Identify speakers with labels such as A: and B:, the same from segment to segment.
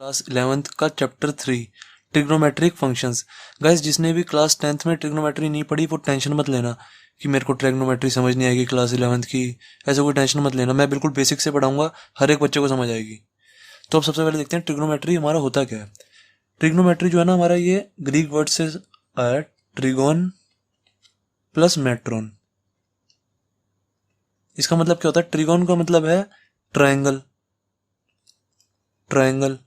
A: Class 11th का chapter 3 trigonometric functions. Guys, जिसने भी क्लास 10th में ट्रिग्नोमेट्री नहीं पढ़ी वो टेंशन मत लेना कि मेरे को ट्रिग्नोमेट्री समझ नहीं आएगी क्लास 11th की। ऐसा कोई टेंशन मत लेना, मैं बिल्कुल बेसिक से पढ़ाऊंगा, हर एक बच्चे को समझ आएगी। तो अब सबसे पहले देखते हैं ट्रिग्नोमेट्री हमारा होता क्या है। ट्रिग्नोमेट्री जो है ना हमारा, ये ग्रीक वर्ड से आया, ट्रिगोन प्लस मेट्रोन। इसका मतलब क्या होता है? ट्रिगोन का मतलब है ट्रायंगल, ट्रायंगल।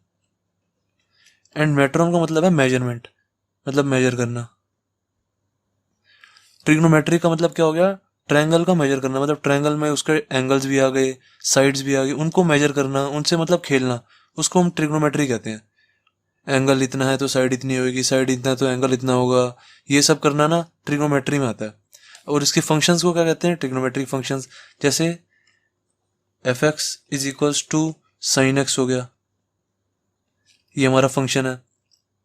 A: एंड मेट्रोन का मतलब है मेजरमेंट, मतलब मेजर करना। ट्रिग्नोमेट्री का मतलब क्या हो गया? ट्रायंगल का मेजर करना, मतलब ट्रायंगल में उसके एंगल्स भी आ गए, साइड्स भी आ गई, उनको मेजर करना, उनसे मतलब खेलना, उसको हम ट्रिग्नोमेट्री कहते हैं। एंगल इतना है तो साइड इतनी होगी, साइड इतना है तो एंगल इतना होगा, ये सब करना ना ट्रिग्नोमेट्री में आता है। और इसके फंक्शंस को क्या कहते हैं? Trigonometric functions. जैसे f x is equals to sine x हो गया, ये हमारा फंक्शन है।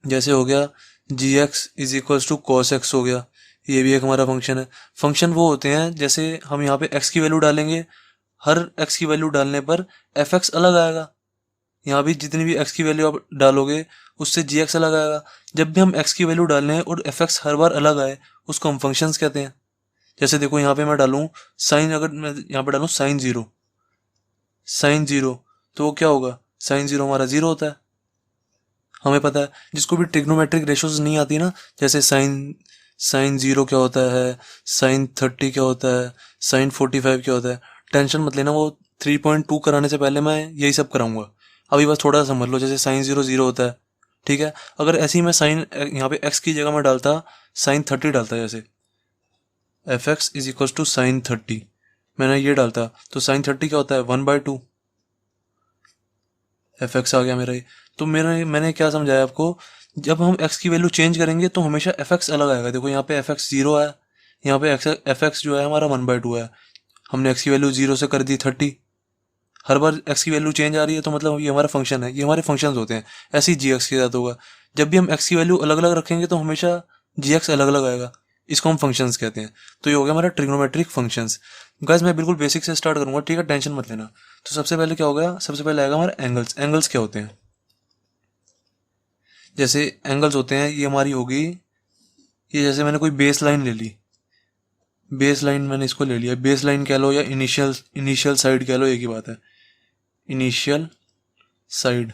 A: जैसे हो गया g x is equals to cos x हो गया, ये भी एक हमारा फंक्शन है। फंक्शन वो होते हैं जैसे हम यहाँ पे एक्स की वैल्यू डालेंगे, हर एक्स की वैल्यू डालने पर एफ एक्स अलग आएगा। यहाँ भी जितनी भी एक्स की वैल्यू आप डालोगे उससे जी एक्स अलग आएगा। जब भी हम एक्स की वैल्यू डाल रहे हैं और एफ एक्स हर बार अलग आए, उसको हम फंक्शंस कहते हैं। जैसे देखो यहाँ पे मैं डालूँ साइन, अगर मैं यहाँ पे डालूँ साइन जीरो, साइन जीरो, तो वो क्या होगा? साइन जीरो हमारा जीरो होता है, हमें पता है। जिसको भी ट्रिग्नोमेट्रिक रेशोज नहीं आती ना, जैसे साइन साइन जीरो क्या होता है, साइन 30 क्या होता है, साइन 45 क्या होता है, टेंशन मत लेना, वो 3.2 कराने से पहले मैं यही सब कराऊंगा। अभी बस थोड़ा सा समझ लो। जैसे साइन जीरो जीरो होता है, ठीक है। अगर ऐसे ही मैं साइन यहाँ पे एक्स की जगह में डालता, साइन 30 डालता, जैसे f x is equal to sine 30, मैंने ये डालता, तो साइन 30 क्या होता है? 1/2 एफ एक्स आ गया मेरा ये। तो मैंने क्या समझाया आपको, जब हम एक्स की वैल्यू चेंज करेंगे तो हमेशा एफ एक्स अलग आएगा। देखो यहाँ पे एफ एक्स जीरो है, यहाँ पे एफ एक्स जो है हमारा 1/2 है। हमने एक्स की वैल्यू जीरो से कर दी 30, हर बार एक्स की वैल्यू चेंज आ रही है, तो मतलब ये हमारा फंक्शन है, ये हमारे फंक्शंस होते हैं। ऐसे ही जी एक्स के साथ होगा, जब भी हम एक्स की वैल्यू अलग अलग रखेंगे तो हमेशा जी एक्स अलग अलग आएगा, इसको हम फंक्शंस कहते हैं। तो ये हो गया हमारा ट्रिग्नोमेट्रिक फंक्शंस। गाइस, मैं बिल्कुल बेसिक से स्टार्ट करूंगा, ठीक है, टेंशन मत लेना। तो सबसे पहले क्या हो गया? सबसे पहले आएगा हमारा एंगल्स। एंगल्स क्या होते हैं? जैसे एंगल्स होते हैं, ये हमारी होगी, ये जैसे मैंने कोई बेस लाइन ले ली, बेस लाइन मैंने इसको ले लिया, बेस लाइन कह लो या इनिशियल इनिशियल साइड कह लो, एक ही बात है। इनिशियल साइड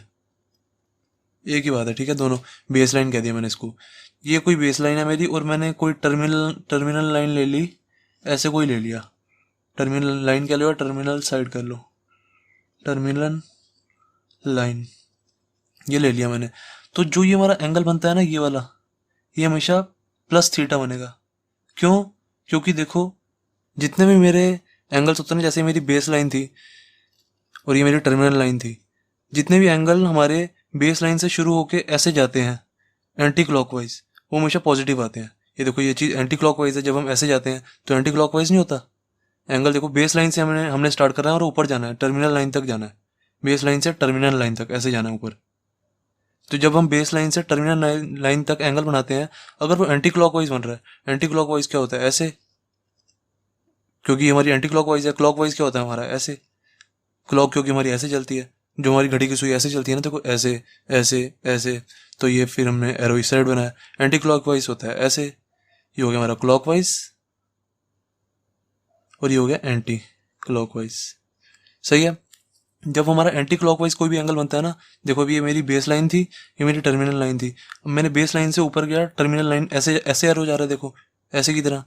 A: एक ही बात है, ठीक है, दोनों बेस लाइन कह दिया मैंने इसको। ये कोई बेस लाइन है मेरी, और मैंने कोई टर्मिनल टर्मिनल लाइन ले ली, ऐसे कोई ले लिया, टर्मिनल लाइन कह लो या टर्मिनल साइड कर लो, टर्मिनल लाइन, ये ले लिया मैंने। तो जो ये हमारा एंगल बनता है ना, ये वाला, ये हमेशा प्लस थीटा बनेगा। क्यों? क्योंकि देखो, जितने भी मेरे एंगल्स होते हैं ना, जैसे मेरी बेस लाइन थी और ये मेरी टर्मिनल लाइन थी, जितने भी एंगल हमारे बेस लाइन से शुरू होके ऐसे जाते हैं एंटी क्लॉकवाइज, वो हमेशा पॉजिटिव आते हैं। ये देखो, ये चीज़ एंटी क्लॉकवाइज है, जब हम ऐसे जाते हैं तो एंटी क्लॉकवाइज नहीं होता एंगल। देखो, बेस लाइन से हमने हमने स्टार्ट करना है और ऊपर जाना है, टर्मिनल लाइन तक जाना है, बेस लाइन से टर्मिनल लाइन तक ऐसे जाना है ऊपर। तो जब हम बेस लाइन से टर्मिनल लाइन तक एंगल बनाते हैं, अगर वो एंटी क्लॉकवाइज बन रहा है, एंटी क्लॉकवाइज क्या होता है? ऐसे, क्योंकि हमारी एंटी क्लॉकवाइज है। क्लॉकवाइज क्या होता है हमारा? ऐसे। क्लॉक क्योंकि हमारी ऐसे चलती है, जो हमारी घड़ी की सुई ऐसे चलती है ना, देखो ऐसे ऐसे ऐसे, तो ये फिर हमने एरो इस साइड बनाया। एंटी क्लॉकवाइज होता है ऐसे, ये हो गया हमारा क्लॉकवाइज, और ये हो गया एंटी क्लॉकवाइज। सही है। जब हमारा एंटी क्लॉकवाइज कोई भी एंगल बनता है ना, देखो अभी ये मेरी बेस लाइन थी, ये मेरी टर्मिनल लाइन थी, अब मैंने बेस लाइन से ऊपर गया, टर्मिनल लाइन ऐसे ऐसे एरो जा रहा है, देखो ऐसे की तरह,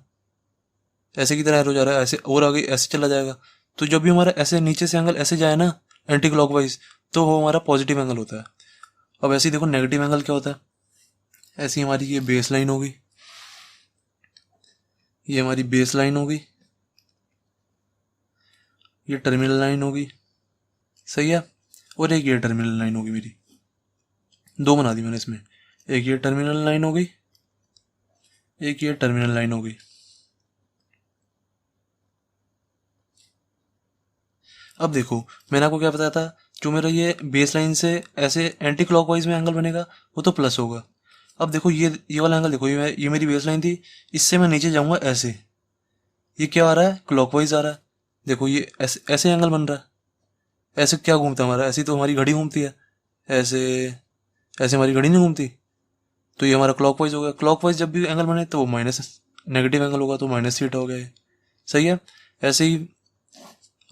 A: ऐसे की तरह एरो जा रहा है, ऐसे और आगे ऐसे चला जाएगा। तो जब भी हमारा ऐसे नीचे से एंगल ऐसे जाए ना एंटी क्लॉकवाइज, तो वो हमारा पॉजिटिव एंगल होता है। अब ऐसे ही देखो नेगेटिव एंगल क्या होता है। ऐसी हमारी ये बेस लाइन होगी, ये हमारी बेस लाइन होगी, ये टर्मिनल लाइन होगी, सही है, और एक ये टर्मिनल लाइन होगी मेरी। दो बना दी मैंने इसमें, एक ये टर्मिनल लाइन होगी, एक ये टर्मिनल लाइन होगी। अब देखो, मैंने आपको क्या बताया था, जो मेरा ये बेस लाइन से ऐसे एंटी क्लॉकवाइज में एंगल बनेगा वो तो प्लस होगा। अब देखो, ये वाला एंगल देखो, ये मेरी बेस लाइन थी, इससे मैं नीचे जाऊंगा ऐसे, ये क्या आ रहा है? क्लॉकवाइज आ रहा है। देखो ये ऐसे ऐसे एंगल बन रहा है, ऐसे क्या घूमता है हमारा? ऐसी तो हमारी घड़ी घूमती है, ऐसे ऐसे हमारी घड़ी नहीं घूमती, तो ये हमारा क्लॉकवाइज हो गया। क्लॉकवाइज जब भी एंगल बने तो वो माइनस नेगेटिव एंगल होगा, तो माइनस थीटा हो गया ये। सही है। ऐसे ही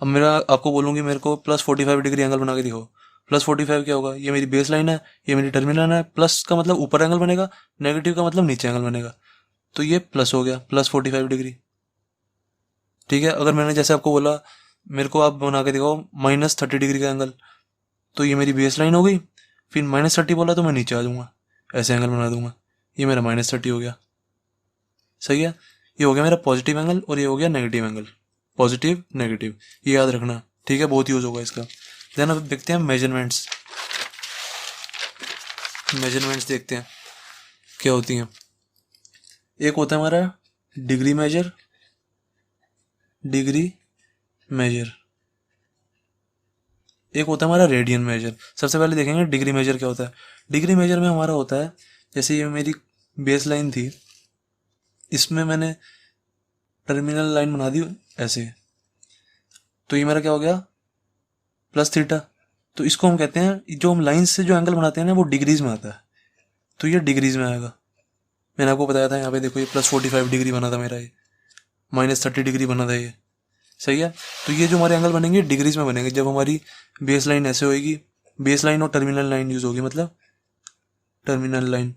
A: अब मेरा आपको बोलूँगी मेरे को +45 डिग्री एंगल बना के दिखाओ। +45 क्या होगा, ये मेरी बेस लाइन है, ये मेरी टर्मिनल है। प्लस का मतलब ऊपर एंगल बनेगा, नेगेटिव का मतलब नीचे एंगल बनेगा, तो ये प्लस हो गया, +45 डिग्री। ठीक है। अगर मैंने जैसे आपको बोला मेरे को आप बना के दिखाओ -30 डिग्री का एंगल, तो ये मेरी बेस लाइन हो गई। फिर -30 बोला तो मैं नीचे आ जाऊँगा, ऐसे एंगल बना दूंगा, ये मेरा -30 हो गया। सही है। ये हो गया मेरा पॉजिटिव एंगल और ये हो गया नेगेटिव एंगल। पॉजिटिव नेगेटिव, ये याद रखना। ठीक है, बहुत यूज होगा इसका। देन अब देखते हैं मेजरमेंट्स। मेजरमेंट्स देखते हैं क्या होती हैं। एक होता है हमारा डिग्री मेजर, डिग्री मेजर। एक होता है हमारा रेडियन मेजर। सबसे पहले देखेंगे डिग्री मेजर क्या होता है। डिग्री मेजर में हमारा होता है, जैसे ये मेरी बेस लाइन थी, इसमें मैंने टर्मिनल लाइन बना दी ऐसे, तो ये मेरा क्या हो गया, +थीटा। तो इसको हम कहते हैं, जो हम लाइन से जो एंगल बनाते हैं ना वो डिग्रीज में आता है, तो ये डिग्रीज में आएगा। मैंने आपको बताया था, यहाँ पे देखो ये +45 डिग्री बना था मेरा, ये -30 डिग्री बना था ये। सही है। तो ये जो हमारे एंगल बनेंगे डिग्रीज में बनेंगे, जब हमारी बेस लाइन ऐसे होएगी, बेस लाइन और टर्मिनल लाइन यूज होगी, मतलब टर्मिनल लाइन,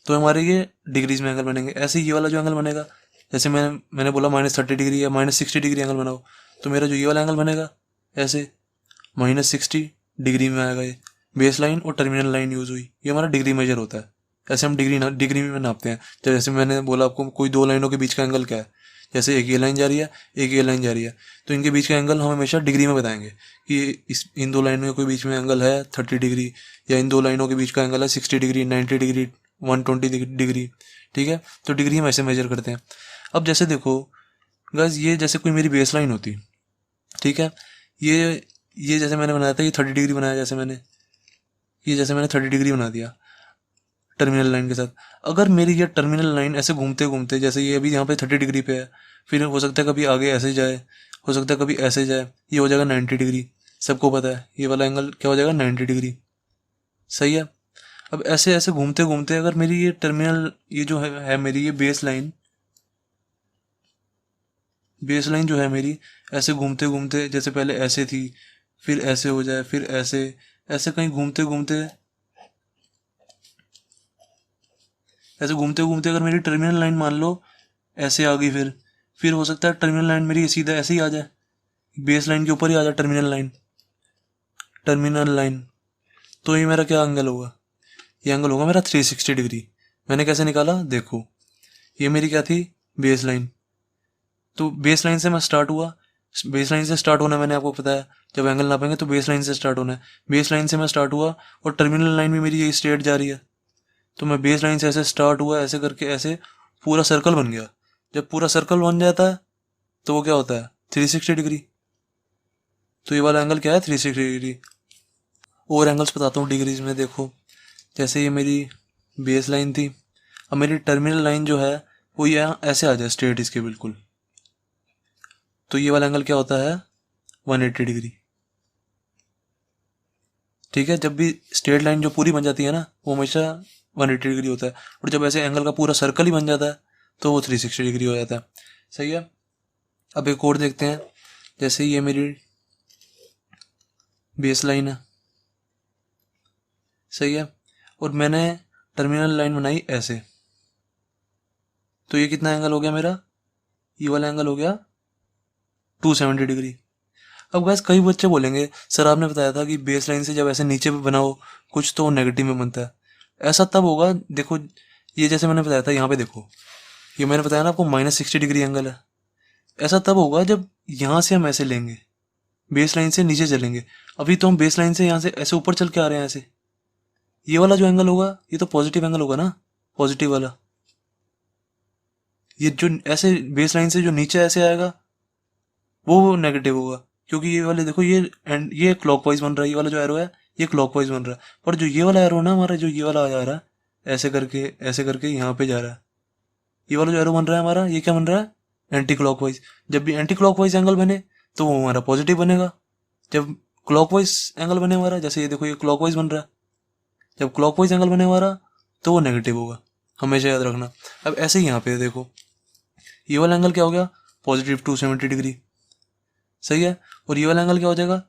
A: तो हमारे ये डिग्रीज में एंगल बनेंगे। ऐसे ये वाला जो एंगल बनेगा, जैसे मैंने बोला -30 डिग्री या -60 डिग्री एंगल बनाओ, तो मेरा जो ये वाला एंगल बनेगा ऐसे -60 डिग्री में आएगा। ये बेस लाइन और टर्मिनल लाइन यूज हुई, ये हमारा डिग्री मेजर होता है। ऐसे हम डिग्री में नापते हैं। जैसे मैंने बोला आपको, कोई दो लाइनों के बीच का एंगल क्या है, जैसे एक ये लाइन जा रही है, एक ये लाइन जा रही है, तो इनके बीच का एंगल हम हमेशा डिग्री में बताएंगे कि इन दो लाइनों के बीच में एंगल है 30 डिग्री, या इन दो लाइनों के बीच का एंगल है 60 डिग्री, 90 डिग्री, 120 डिग्री। ठीक है। तो डिग्री हम ऐसे मेजर करते हैं। अब जैसे देखो गाइस, ये जैसे कोई मेरी बेस लाइन होती, ठीक है, ये जैसे मैंने बनाया था, ये 30 डिग्री बनाया, जैसे मैंने 30 डिग्री बना दिया टर्मिनल लाइन के साथ। अगर मेरी ये टर्मिनल लाइन ऐसे घूमते घूमते, जैसे ये अभी यहाँ पे 30 डिग्री पे है, फिर हो सकता है कभी आगे ऐसे जाए, हो सकता है कभी ऐसे जाए, ये हो जाएगा 90 डिग्री। सबको पता है ये वाला एंगल क्या हो जाएगा, 90 डिग्री। सही है। अब ऐसे ऐसे घूमते घूमते अगर मेरी ये टर्मिनल, ये जो है मेरी ये बेस लाइन जो है मेरी, ऐसे घूमते घूमते, जैसे पहले ऐसे थी, फिर ऐसे हो जाए, फिर ऐसे, ऐसे कहीं घूमते घूमते, ऐसे घूमते घूमते अगर मेरी टर्मिनल लाइन मान लो ऐसे आ गई, फिर हो सकता है टर्मिनल लाइन मेरी सीधा ऐसे ही आ जाए, बेस लाइन के ऊपर ही आ जाए टर्मिनल लाइन। तो ये मेरा क्या एंगल होगा, ये एंगल होगा मेरा 360 डिग्री। मैंने कैसे निकाला, देखो ये मेरी क्या थी, बेस लाइन। तो बेस लाइन से मैं स्टार्ट हुआ, बेस लाइन से स्टार्ट होना मैंने आपको बताया, जब एंगल नापेंगे तो बेस लाइन से स्टार्ट होना है। बेस लाइन से मैं स्टार्ट हुआ और टर्मिनल लाइन भी मेरी यही स्ट्रेट जा रही है, तो मैं बेस लाइन से ऐसे स्टार्ट हुआ, ऐसे करके ऐसे पूरा सर्कल बन गया। जब पूरा सर्कल बन जाता है तो वो क्या होता है, 360 डिग्री। तो ये वाला एंगल क्या है, 360 डिग्री। और एंगल्स बताता हूँ डिग्रीज में। देखो जैसे ये मेरी बेस लाइन थी, अब मेरी टर्मिनल लाइन जो है वो यहाँ ऐसे आ जाए स्ट्रेट इसके बिल्कुल, तो ये वाला एंगल क्या होता है, 180 डिग्री। ठीक है। जब भी स्ट्रेट लाइन जो पूरी बन जाती है ना, वो हमेशा 180 डिग्री होता है, और जब ऐसे एंगल का पूरा सर्कल ही बन जाता है तो वो 360 डिग्री हो जाता है। सही है। अब एक और देखते हैं, जैसे ये मेरी बेस लाइन है, सही है, और मैंने टर्मिनल लाइन बनाई ऐसे, तो ये कितना एंगल हो गया मेरा, ये वाला एंगल हो गया 270 डिग्री। अब गैस कई बच्चे बोलेंगे सर आपने बताया था कि बेस लाइन से जब ऐसे नीचे पे बनाओ कुछ तो नेगेटिव में बनता है। ऐसा तब होगा, देखो ये जैसे मैंने बताया था, यहाँ पे देखो ये मैंने बताया ना आपको -60 डिग्री एंगल है। ऐसा तब होगा जब यहाँ से हम ऐसे लेंगे, बेस लाइन से नीचे चलेंगे। अभी तो हम बेस लाइन से यहाँ से ऐसे ऊपर चल के आ रहे हैं ऐसे, ये वाला जो एंगल होगा ये तो पॉजिटिव एंगल होगा ना, पॉजिटिव वाला। ये जो ऐसे बेस लाइन से जो नीचे ऐसे आएगा वो नेगेटिव होगा, क्योंकि ये वाले देखो ये क्लॉकवाइज बन रहा है, ये वाला जो एरो है ये क्लॉकवाइज बन रहा है, पर जो ये वाला एरो ना हमारा, जो ये वाला आ जा रहा है ऐसे करके यहाँ पे जा रहा है, ये वाला जो एरो बन रहा है हमारा, ये क्या बन रहा है, एंटी क्लॉकवाइज। जब भी एंटी क्लॉकवाइज एंगल बने तो वो हमारा पॉजिटिव बनेगा। जब क्लॉकवाइज एंगल बने हमारा, जैसे ये देखो ये क्लॉकवाइज बन रहा है, जब क्लॉकवाइज एंगल बने हमारा तो वो नेगेटिव होगा, हमेशा याद रखना। अब ऐसे ही यहाँ पे देखो, ये वाला एंगल क्या हो गया, पॉजिटिव 270 डिग्री, सही है। और ये वाला एंगल क्या हो जाएगा,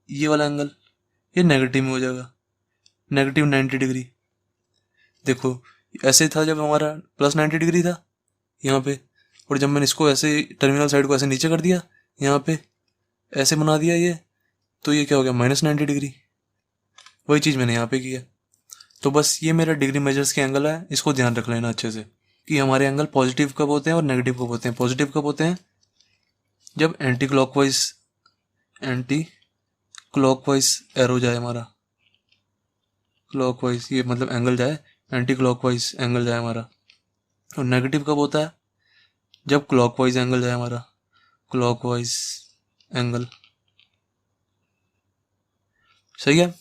A: ये वाला एंगल ये नेगेटिव में हो जाएगा, नेगेटिव 90 डिग्री। देखो ऐसे था जब हमारा प्लस 90 डिग्री था यहाँ पे, और जब मैंने इसको ऐसे टर्मिनल साइड को ऐसे नीचे कर दिया, यहाँ पे ऐसे बना दिया ये, तो ये क्या हो गया, माइनस 90 डिग्री। वही चीज़ मैंने यहाँ पे की है। तो बस ये मेरा डिग्री मेजर्स के एंगल है, इसको ध्यान रख लेना अच्छे से कि हमारे एंगल पॉजिटिव कब होते हैं और नेगेटिव कब होते हैं। पॉजिटिव कब होते हैं, जब एंटी क्लॉकवाइज एरो जाए हमारा, क्लॉकवाइज ये मतलब एंगल जाए, एंटी क्लॉकवाइज एंगल जाए हमारा। और नेगेटिव कब होता है, जब क्लॉकवाइज एंगल जाए हमारा, क्लॉकवाइज एंगल, सही है।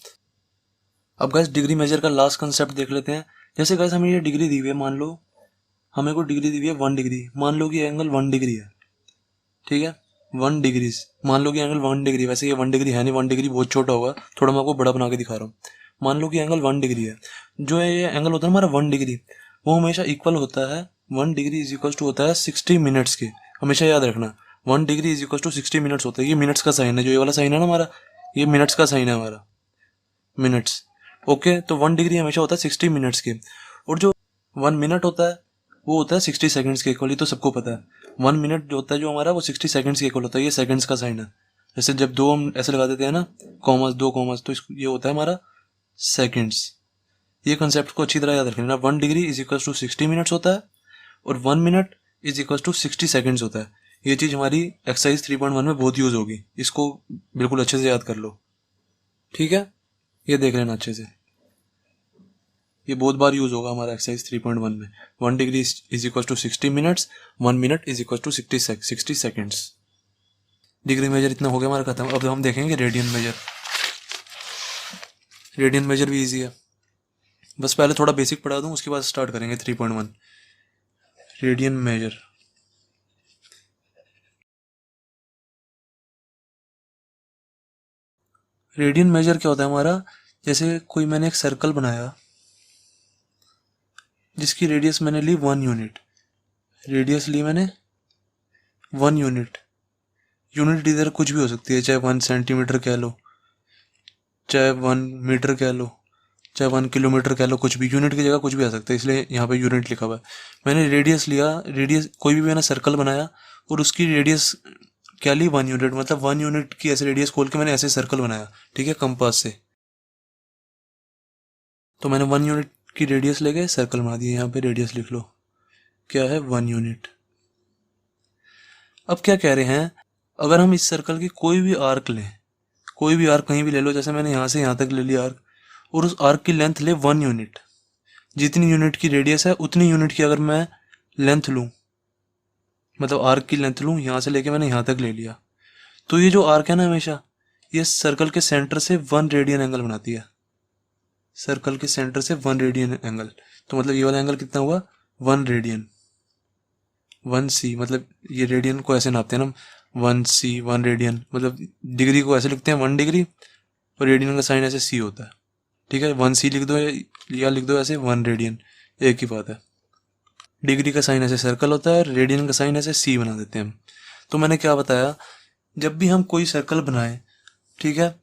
A: अब गाइस डिग्री मेजर का लास्ट कंसेप्ट देख लेते हैं। जैसे गाइस हमें ये डिग्री दी हुई है, मान लो हमें को डिग्री दी हुई है 1 डिग्री, मान लो कि एंगल 1 डिग्री है, ठीक है, 1 डिग्री, मान लो कि एंगल 1 डिग्री, वैसे ये 1 डिग्री है नहीं, 1 डिग्री बहुत छोटा होगा, थोड़ा मैं आपको बड़ा बना के दिखा रहा हूँ। मान लो कि एंगल 1 डिग्री है, जो ये एंगल होता है हमारा 1 डिग्री, वो हमेशा इक्वल होता है, 1 डिग्री इज इक्वल टू होता है 60 मिनट्स के, हमेशा याद रखना 1 degree is equal to 60 minutes होता है। ये मिनट्स का साइन है, जो ये वाला साइन है ना हमारा, ये मिनट्स का साइन है हमारा, मिनट्स, ओके। तो 1 डिग्री हमेशा होता है 60 मिनट्स के, और जो 1 मिनट होता है वो होता है 60 सेकंड्स के इक्वल, ये तो सबको पता है। 1 मिनट जो होता है जो हमारा, वो 60 सेकंड्स के इक्वल होता है, ये सेकंड्स का साइन है। जैसे जब दो हम ऐसे लगा देते हैं ना, कॉमर्स, 2 कॉमर्स, तो ये होता है हमारा सेकंड्स। ये कंसेप्ट को अच्छी तरह याद रखना, 1 degree is equal to 60 minutes होता है, और 1 minute is equal to 60 seconds होता है। ये चीज़ हमारी एक्सरसाइज 3.1 में बहुत यूज होगी, इसको बिल्कुल अच्छे से याद कर लो, ठीक है। ये देख लेना अच्छे से, ये बहुत बार यूज होगा हमारा एक्सरसाइज 3.1 में। 1 degree is equal to 60 minutes, 1 minute is equal to 60 seconds. Degree measure इतना हो गया हमारा खत्म। अब हम देखेंगे रेडियन मेजर। रेडियन मेजर भी इजी है, बस पहले थोड़ा बेसिक पढ़ा दूं, उसके बाद स्टार्ट करेंगे 3.1। रेडियन मेजर, रेडियन मेजर क्या होता है हमारा, जैसे कोई मैंने एक सर्कल बनाया जिसकी रेडियस मैंने ली 1 यूनिट, रेडियस ली मैंने 1 यूनिट, यूनिट इधर कुछ भी हो सकती है, चाहे 1 सेंटीमीटर कह लो, चाहे 1 मीटर कह लो, चाहे 1 किलोमीटर कह लो, कुछ भी यूनिट की जगह कुछ भी आ सकता है, इसलिए यहाँ पे यूनिट लिखा हुआ है। मैंने रेडियस लिया, रेडियस कोई भी मैंने सर्कल बनाया और उसकी रेडियस क्या ली, 1 यूनिट, मतलब 1 यूनिट की ऐसे रेडियस खोल के मैंने ऐसे सर्कल बनाया, ठीक है, कंपास से। तो मैंने 1 यूनिट की रेडियस लेके सर्कल बना दिया, यहाँ पे रेडियस लिख लो, क्या है, 1 यूनिट। अब क्या कह रहे हैं, अगर हम इस सर्कल की कोई भी आर्क लें, कोई भी आर्क कहीं भी ले लो, जैसे मैंने यहाँ से यहाँ तक ले लिया आर्क, और उस आर्क की लेंथ ले 1 यूनिट, जितनी यूनिट की रेडियस है उतनी यूनिट की अगर मैं लेंथ लूँ, मतलब आर्क की लेंथ लूँ, यहाँ से लेके मैंने यहाँ तक ले लिया, तो ये जो आर्क है ना, हमेशा ये सर्कल के सेंटर से 1 रेडियन एंगल बनाती है, सर्कल के सेंटर से 1 रेडियन एंगल। तो मतलब ये वाला एंगल कितना हुआ, 1 रेडियन, 1 C, मतलब ये रेडियन को ऐसे नापते हैं ना, 1 C, 1 रेडियन, मतलब डिग्री को ऐसे लिखते हैं 1 डिग्री, और रेडियन का साइन ऐसे C होता है, ठीक है। 1 C लिख दो या लिख दो ऐसे 1 रेडियन, एक ही बात है। डिग्री का साइन ऐसे सर्कल होता है, रेडियन का साइन ऐसे C बना देते हैं हम। तो मैंने क्या बताया, जब भी हम कोई सर्कल बनाए, ठीक है,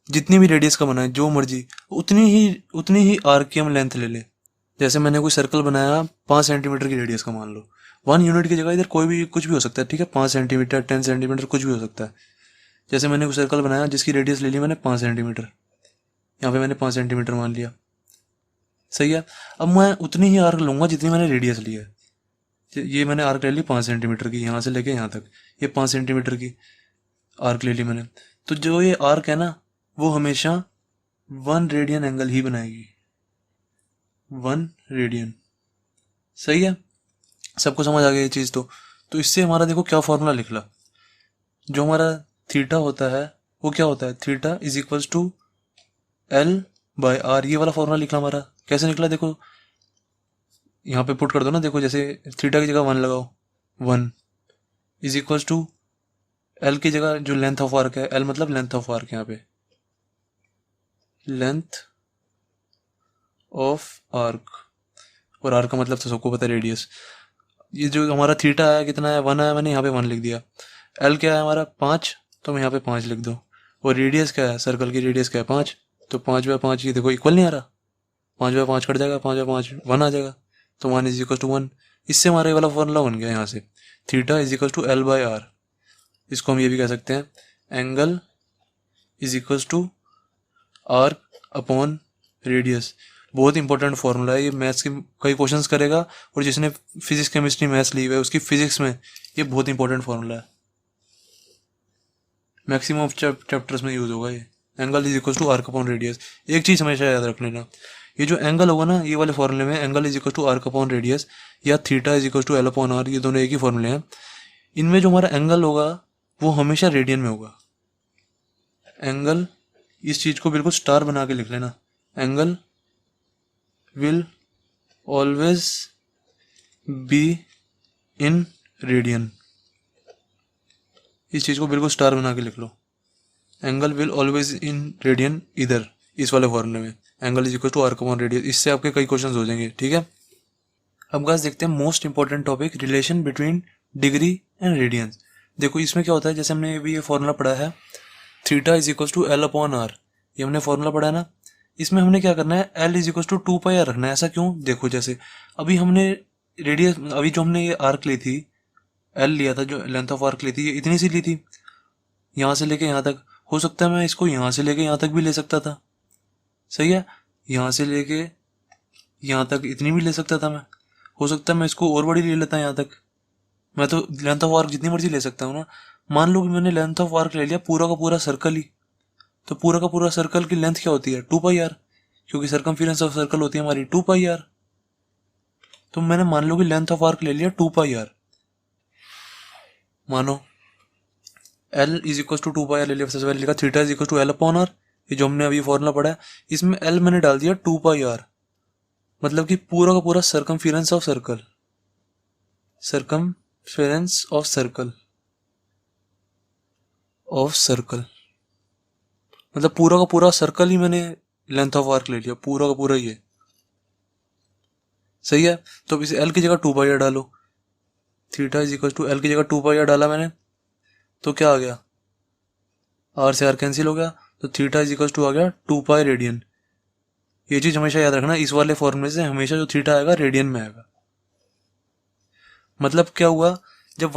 A: जितनी भी रेडियस का बनाए, जो मर्जी, उतनी ही आर्क की हम लेंथ ले लें। जैसे मैंने कोई सर्कल बनाया 5 सेंटीमीटर की रेडियस का, मान लो 1 यूनिट की जगह इधर कोई भी कुछ भी हो सकता है, ठीक है, 5 सेंटीमीटर, 10 सेंटीमीटर, कुछ भी हो सकता है। जैसे मैंने कोई सर्कल बनाया जिसकी रेडियस ले ली मैंने 5 सेंटीमीटर, यहाँ पे मैंने 5 सेंटीमीटर मान लिया, सही है। अब मैं उतनी ही आर्क लूंगा जितनी मैंने रेडियस ली है। ये मैंने आर्क ले ली 5 सेंटीमीटर की, यहाँ से लेके यहाँ तक, ये 5 सेंटीमीटर की आर्क ले ली मैंने। तो जो ये आर्क है ना, वो हमेशा 1 रेडियन एंगल ही बनाएगी, 1 रेडियन, सही है। सबको समझ आ गया ये चीज़। तो इससे हमारा देखो क्या फॉर्मूला निकला, जो हमारा थीटा होता है वो क्या होता है, theta is equals to L/R, ये वाला फॉर्मूला निकला हमारा। कैसे निकला देखो, यहाँ पे पुट कर दो ना, देखो जैसे थीटा की जगह 1 लगाओ, 1 इज इक्वल्स टू L की जगह जो लेंथ ऑफ आर्क है, L मतलब लेंथ ऑफ आर्क, यहाँ पे लेंथ ऑफ आर्क, और आर्क का मतलब तो सबको पता है रेडियस। ये जो हमारा थीटा आया कितना है, 1 आया, मैंने यहाँ पे 1 लिख दिया। एल क्या है हमारा 5, तो मैं यहाँ पे 5 लिख दो। और रेडियस क्या है, सर्कल की रेडियस क्या है 5, तो 5/5 ये देखो इक्वल नहीं आ रहा, 5/5 कट जाएगा, 5/5 1 आ जाएगा, तो 1 = 1। इससे हमारा ये वाला फॉर्मूला बन गया यहाँ से, थीटा = L/R। इसको हम ये भी कह सकते हैं, एंगल = आर्क अपॉन रेडियस। बहुत इंपॉर्टेंट फॉर्मूला है ये, मैथ्स के कई क्वेश्चंस करेगा, और जिसने फिजिक्स केमिस्ट्री मैथ्स ली हुआ है उसकी फिजिक्स में ये बहुत इंपॉर्टेंट फॉर्मूला है, मैक्सिमम ऑफ चैप्टर्स में यूज होगा ये। Angle = arc upon radius. एक चीज हमेशा याद रख लेना, ये जो एंगल होगा ना ये वाले फॉर्मूले में, एंगल = आर्क अपॉन रेडियस या थीटा = L/R, ये दोनों एक ही फॉर्मूले हैं। इनमें जो हमारा एंगल होगा वो हमेशा रेडियन में होगा। एंगल, इस चीज को बिल्कुल स्टार बना के लिख लेना, angle will always be in radian. इस चीज को बिल्कुल स्टार बना के लिख लो, angle will always in radian, इधर इस वाले फॉर्मूले में एंगल = आर्क अपॉन रेडियस। इससे आपके कई क्वेश्चंस हो जाएंगे, ठीक है। अब गाइस देखते हैं most important topic, relation between degree and radians. देखो इसमें क्या होता है, जैसे हमने अभी ये फॉर्मूला पढ़ा है, थीटा = L/R, ये हमने फॉर्मूला पढ़ा है ना। इसमें हमने क्या करना है, L = 2πr रखना है। ऐसा क्यों, देखो जैसे अभी हमने रेडियस, अभी जो हमने ये आर्क ली थी, L लिया था, जो लेंथ ऑफ आर्क ली थी, ये इतनी सी ली थी, यहाँ से लेके यहाँ तक। हो सकता है मैं इसको यहाँ से लेके यहाँ तक भी ले सकता था, सही है, यहाँ से लेके यहाँ तक इतनी भी ले सकता था मैं। हो सकता है मैं इसको और बड़ी ले लेता यहाँ तक, मैं तो लेंथ ऑफ आर्क जितनी मर्जी ले सकता हूँ ना। मान लो कि मैंने लेंथ ऑफ आर्क ले लिया पूरा का पूरा सर्कल ही, तो पूरा का पूरा सर्कल की लेंथ क्या होती है 2πr, क्योंकि सर्कमफेरेंस ऑफ सर्कल होती है हमारी 2πr। तो मैंने मान लो कि लेंथ ऑफ आर्क ले लिया 2πr, मानो L = 2πr ले लिया। सबसे पहले लिखा थीटा = L/R, ये जो हमने अभी फॉर्मूला पढ़ा है, इसमें L मैंने डाल दिया 2πr, मतलब कि पूरा का पूरा circumference of circle, circumference of circle मतलब पूरा का पूरा सर्कल ही मैंने लेंथ ऑफ आर्क ले लिया, पूरा का पूरा ही है, सही है। तो अब इसे L की जगह 2πr डालो, थीटा = L की जगह 2πr डाला मैंने, तो क्या आ गया, R से R कैंसिल हो गया, तो थीटा = आ गया 2π रेडियन। ये चीज हमेशा याद रखना, इस वाले फॉर्मूले से हमेशा जो थीटा आएगा रेडियन में आएगा। मतलब क्या हुआ, जब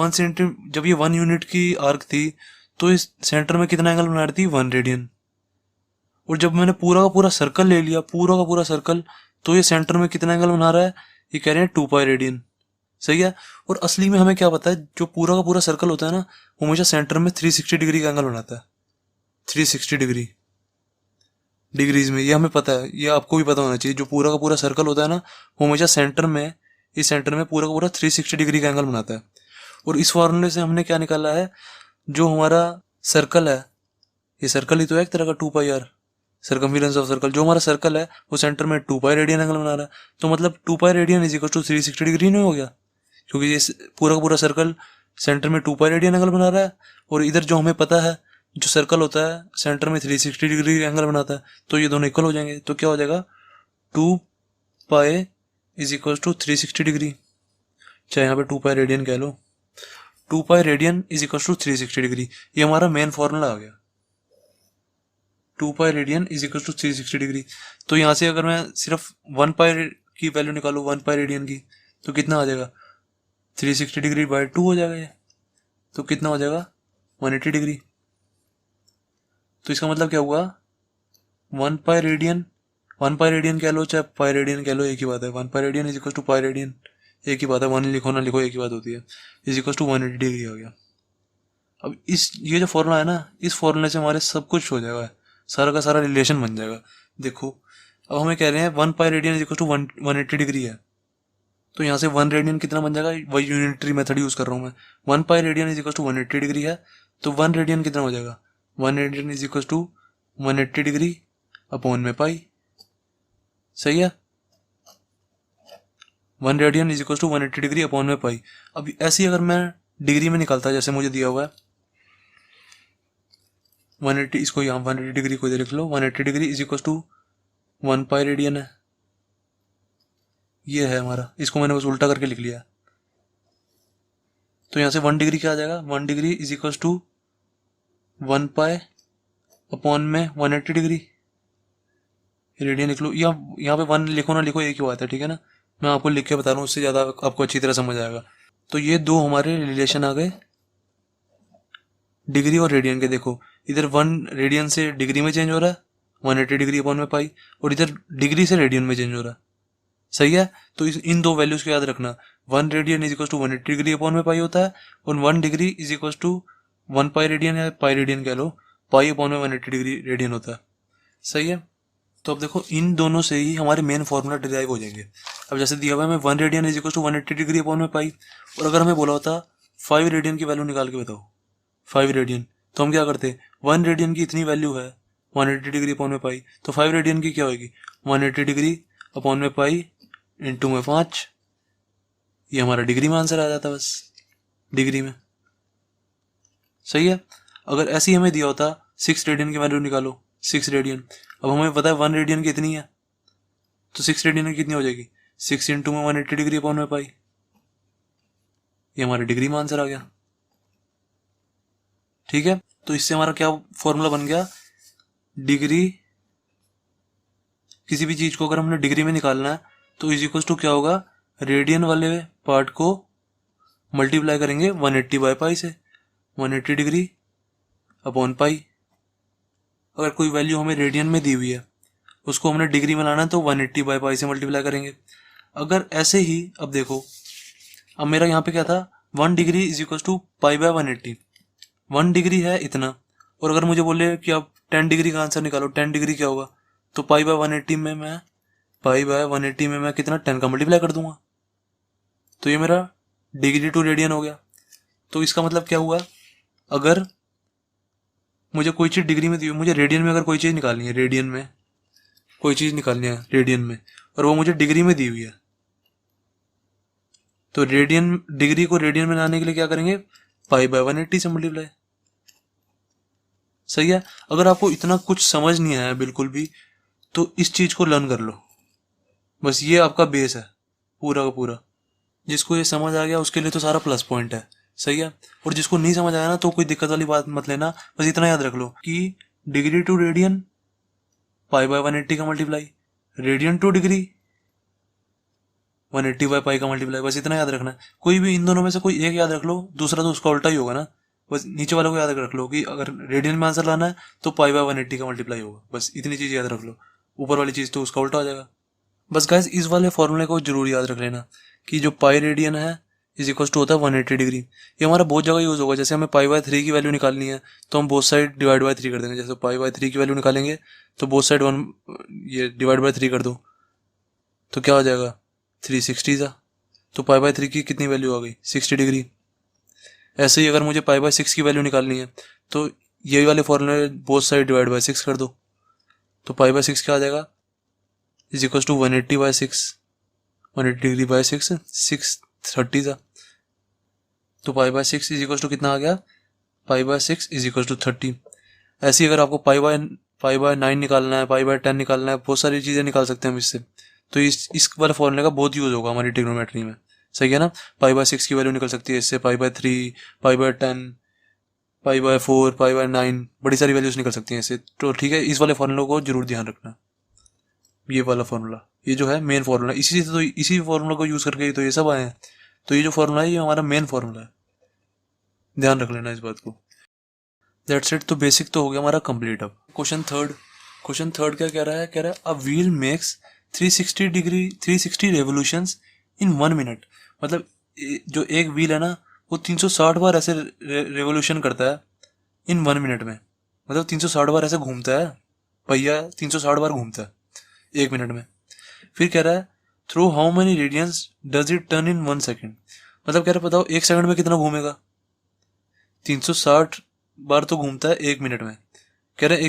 A: ये 1 यूनिट की आर्क थी, तो इस सेंटर में कितना एंगल बना रही थी 1 रेडियन। और जब मैंने पूरा का पूरा सर्कल ले लिया, पूरा का पूरा सर्कल, तो ये सेंटर में कितना एंगल बना रहा है, ये कह रहे हैं 2π रेडियन, सही है। और असली में हमें क्या पता है, जो पूरा का पूरा सर्कल होता है ना, वो हमेशा सेंटर में 360 डिग्री का एंगल बनाता है, 360 डिग्रीज में, ये हमें पता है, ये आपको भी पता होना चाहिए। जो पूरा का पूरा सर्कल होता है ना, वो हमेशा सेंटर में, इस सेंटर में पूरा का पूरा 360 डिग्री का एंगल बनाता है। और इस फॉर्मूले से हमने क्या निकाला है, जो हमारा सर्कल है, ये सर्कल ही तो है एक तरह का 2πr, सर्कमफेरेंस ऑफ सर्कल, जो हमारा सर्कल है वो सेंटर में 2π रेडियन एंगल बना रहा है। तो मतलब 2π रेडियन = 360 डिग्री नहीं हो गया, क्योंकि ये पूरा का पूरा सर्कल सेंटर में 2π रेडियन एंगल बना रहा है, और इधर जो हमें पता है जो सर्कल होता है सेंटर में 360 डिग्री एंगल बनाता है, तो ये दोनों इक्वल हो जाएंगे। तो क्या हो जाएगा, 2π = 360 डिग्री, चाहे यहाँ पे 2π रेडियन कह लो, 2π रेडियन = 360 डिग्री। ये हमारा मेन फॉर्मूला आ गया, 2π रेडियन = 360 डिग्री। तो यहाँ से अगर मैं सिर्फ 1π की वैल्यू निकालू, 1π रेडियन की, तो कितना आ जाएगा, 360 डिग्री बाय 2 हो जाएगा ये, तो कितना हो जाएगा 180 डिग्री। तो इसका मतलब क्या हुआ, 1π रेडियन कह लो चाहे π रेडियन कह लो, एक ही बात है। 1π रेडियन = π रेडियन, एक ही बात है, 1 लिखो ना लिखो एक ही बात होती है, = 180 डिग्री हो गया। अब ये जो फॉर्मूला है ना, इस फॉर्मूले से हमारे सब कुछ हो जाएगा, सारा का सारा रिलेशन बन जाएगा। देखो अब हमें कह रहे हैं 1π रेडियन = 180 डिग्री है, तो यहाँ से 1 रेडियन कितना बन जाएगा, वही यूनिटरी मेथड यूज कर रहा हूँ मैं। 1π रेडियन = 180 डिग्री है, तो 1 रेडियन कितना हो जाएगा, 1 रेडियन = 180 डिग्री अपॉन में पाई, सही है। 1 रेडियन = 180 डिग्री अपॉन में पाई। अब ऐसे ही अगर मैं डिग्री में निकालता जैसे मुझे दिया हुआ है 180, इसको यहाँ 180 डिग्री को इधर लिख लो, 180 डिग्री = 1π रेडियन है, ये है हमारा, इसको मैंने बस उल्टा करके लिख लिया। तो यहाँ से 1 डिग्री क्या आ जाएगा, 1 degree is equal to 1 pi upon में 180 डिग्री। रेडियन लिख लो, या यहाँ पे 1 लिखो ना लिखो एक ही बात है, ठीक है ना। मैं आपको लिख के बता रहा हूँ, उससे ज़्यादा आपको अच्छी तरह समझ आएगा। तो ये दो हमारे रिलेशन आ गए डिग्री और रेडियन के। देखो इधर 1 रेडियन से डिग्री में चेंज हो रहा है 180 डिग्री अपॉन में पाई, और इधर डिग्री से रेडियन में चेंज हो रहा है। सही है। तो इन दो वैल्यूज को याद रखना। 1 radian is equal to 180 degree upon में पाई होता है, और 1 degree is equal to 1 pi radian या पाई रेडियन कह लो, पाई अपॉन में 180 डिग्री रेडियन होता है। सही है। तो अब देखो इन दोनों से ही हमारे मेन फॉर्मूला डिराइव हो जाएंगे। अब जैसे दिया हुआ है हमें 1 radian is equal to 180 degree upon में पाई, और अगर हमें बोला होता 5 रेडियन की वैल्यू निकाल के बताओ 5 रेडियन, तो हम क्या करते, 1 रेडियन की इतनी वैल्यू है 180 डिग्री अपॉन में पाई, तो 5 रेडियन की क्या होगी 180 डिग्री अपॉन में पाई इंटू में 5। ये हमारा डिग्री में आंसर आ जाता बस, डिग्री में। सही है। अगर ऐसे ही हमें दिया होता 6 रेडियन की वैल्यू निकालो 6 रेडियन, अब हमें पता है 1 रेडियन की इतनी है, तो 6 रेडियन की कितनी हो जाएगी 6 इंटू में 180 डिग्री अपॉन में पाई। ये हमारे डिग्री में आंसर आ गया। ठीक है। तो इससे हमारा क्या फॉर्मूला बन गया, डिग्री, किसी भी चीज को अगर हमने डिग्री में निकालना है तो इज इक्वल टू क्या होगा, रेडियन वाले पार्ट को मल्टीप्लाई करेंगे 180 बाई पाई से, 180 डिग्री अपॉन पाई। अगर कोई वैल्यू हमें रेडियन में दी हुई है उसको हमने डिग्री में लाना है तो 180 बाई पाई से मल्टीप्लाई करेंगे। अगर ऐसे ही, अब देखो अब मेरा यहाँ पे क्या था 1 degree is equal to pi by 180, 1 degree है इतना, और अगर मुझे बोले कि आप 10 डिग्री का आंसर निकालो 10 डिग्री क्या होगा, तो पाई बाय 180 में मैं कितना 10 का मल्टीप्लाई कर दूंगा, तो ये मेरा डिग्री टू रेडियन हो गया। तो इसका मतलब क्या हुआ, अगर मुझे कोई चीज़ डिग्री में दी हुई, मुझे रेडियन में अगर कोई चीज़ निकालनी है, रेडियन में कोई चीज़ निकालनी है रेडियन में, और वो मुझे डिग्री में दी हुई है, तो रेडियन, डिग्री को रेडियन में लाने के लिए क्या करेंगे, पाई बाय 180 से मल्टीप्लाई। सही है। अगर आपको इतना कुछ समझ नहीं आया बिल्कुल भी, तो इस चीज को लर्न कर लो, बस ये आपका बेस है पूरा का पूरा। जिसको ये समझ आ गया उसके लिए तो सारा प्लस पॉइंट है। सही है। और जिसको नहीं समझ आया ना तो कोई दिक्कत वाली बात मत लेना, बस इतना याद रख लो कि degree to radian pi by 180 का multiply, radian to degree 180 by pi का मल्टीप्लाई, बस इतना याद रखना है। कोई भी इन दोनों में से कोई एक याद रख लो, दूसरा तो उसका उल्टा ही होगा ना। बस नीचे वाले को याद रख लो कि अगर रेडियन में आंसर लाना है तो पाई बाय 180 का मल्टीप्लाई होगा, बस इतनी चीज याद रख लो। ऊपर वाली चीज तो उसका उल्टा हो जाएगा। बस गाइस इस वाले फॉर्मूले को जरूर याद रख लेना कि जो पाई रेडियन है इज इक्वल टू होता है 180 डिग्री। ये हमारा बहुत जगह यूज होगा, जैसे हमें पाई बाय 3 की वैल्यू निकालनी है तो हम बोथ साइड डिवाइड बाय 3 कर देंगे। जैसे पाई बाय 3 की वैल्यू निकालेंगे तो बोथ साइड 1 ये डिवाइड बाय 3 कर दो, तो क्या हो जाएगा 360 सा, तो पाई बाय 3 की कितनी वैल्यू आ गई 60 डिग्री। ऐसे ही अगर मुझे पाई बाय 6 की वैल्यू निकालनी है तो यही वाले फॉर्मूले बोथ साइड डिवाइड बाय 6 कर दो, तो पाई बाय 6 क्या आ जाएगा is equal to 180 by 6, 180 degree by 6, 630 था, तो pi by 6 is equal to कितना आ गया, pi by 6 is equal to 30। ऐसे ही अगर आपको पाई बाय 9 निकालना है, पाई बाय 10 निकालना है, बहुत सारी चीज़ें निकाल सकते हैं हम इससे। तो इस वाले फॉर्मूले का बहुत यूज होगा हमारी ट्रिग्नोमेट्री में। सही है ना। पाई बाय 6 की वैल्यू निकल सकती है इससे, पाई by 3, pi by 10, pi by 4, pi by 9, बड़ी सारी वैल्यूज निकल सकती हैं इससे। तो ठीक है, इस वाले फॉर्मूले को जरूर ध्यान रखना। ये वाला फॉर्मूला, ये जो है मेन फॉर्मूला, इसी फॉर्मूला को यूज करके ही तो ये सब आए हैं। तो ये जो फॉर्मूला है ये हमारा मेन फॉर्मूला है, ध्यान रख लेना इस बात को। That's it. तो बेसिक तो हो गया हमारा कंप्लीट। अब क्वेश्चन थर्ड क्या कह रहा है, a wheel makes 360 revolutions in 1 minute. मतलब जो एक व्हील है ना वो 360 बार ऐसे रेवोल्यूशन करता है इन 1 मिनट में। मतलब 360 बार ऐसे घूमता है, पहिया 360 बार घूमता है 1 मिनट में। फिर कह रहा है through how many radians does it turn in 1 second. मतलब कह रहा है बताओ 1 सेकंड में कितना घूमेगा। 360 बार तो घूमता है 1 मिनट में, कह रहे हैं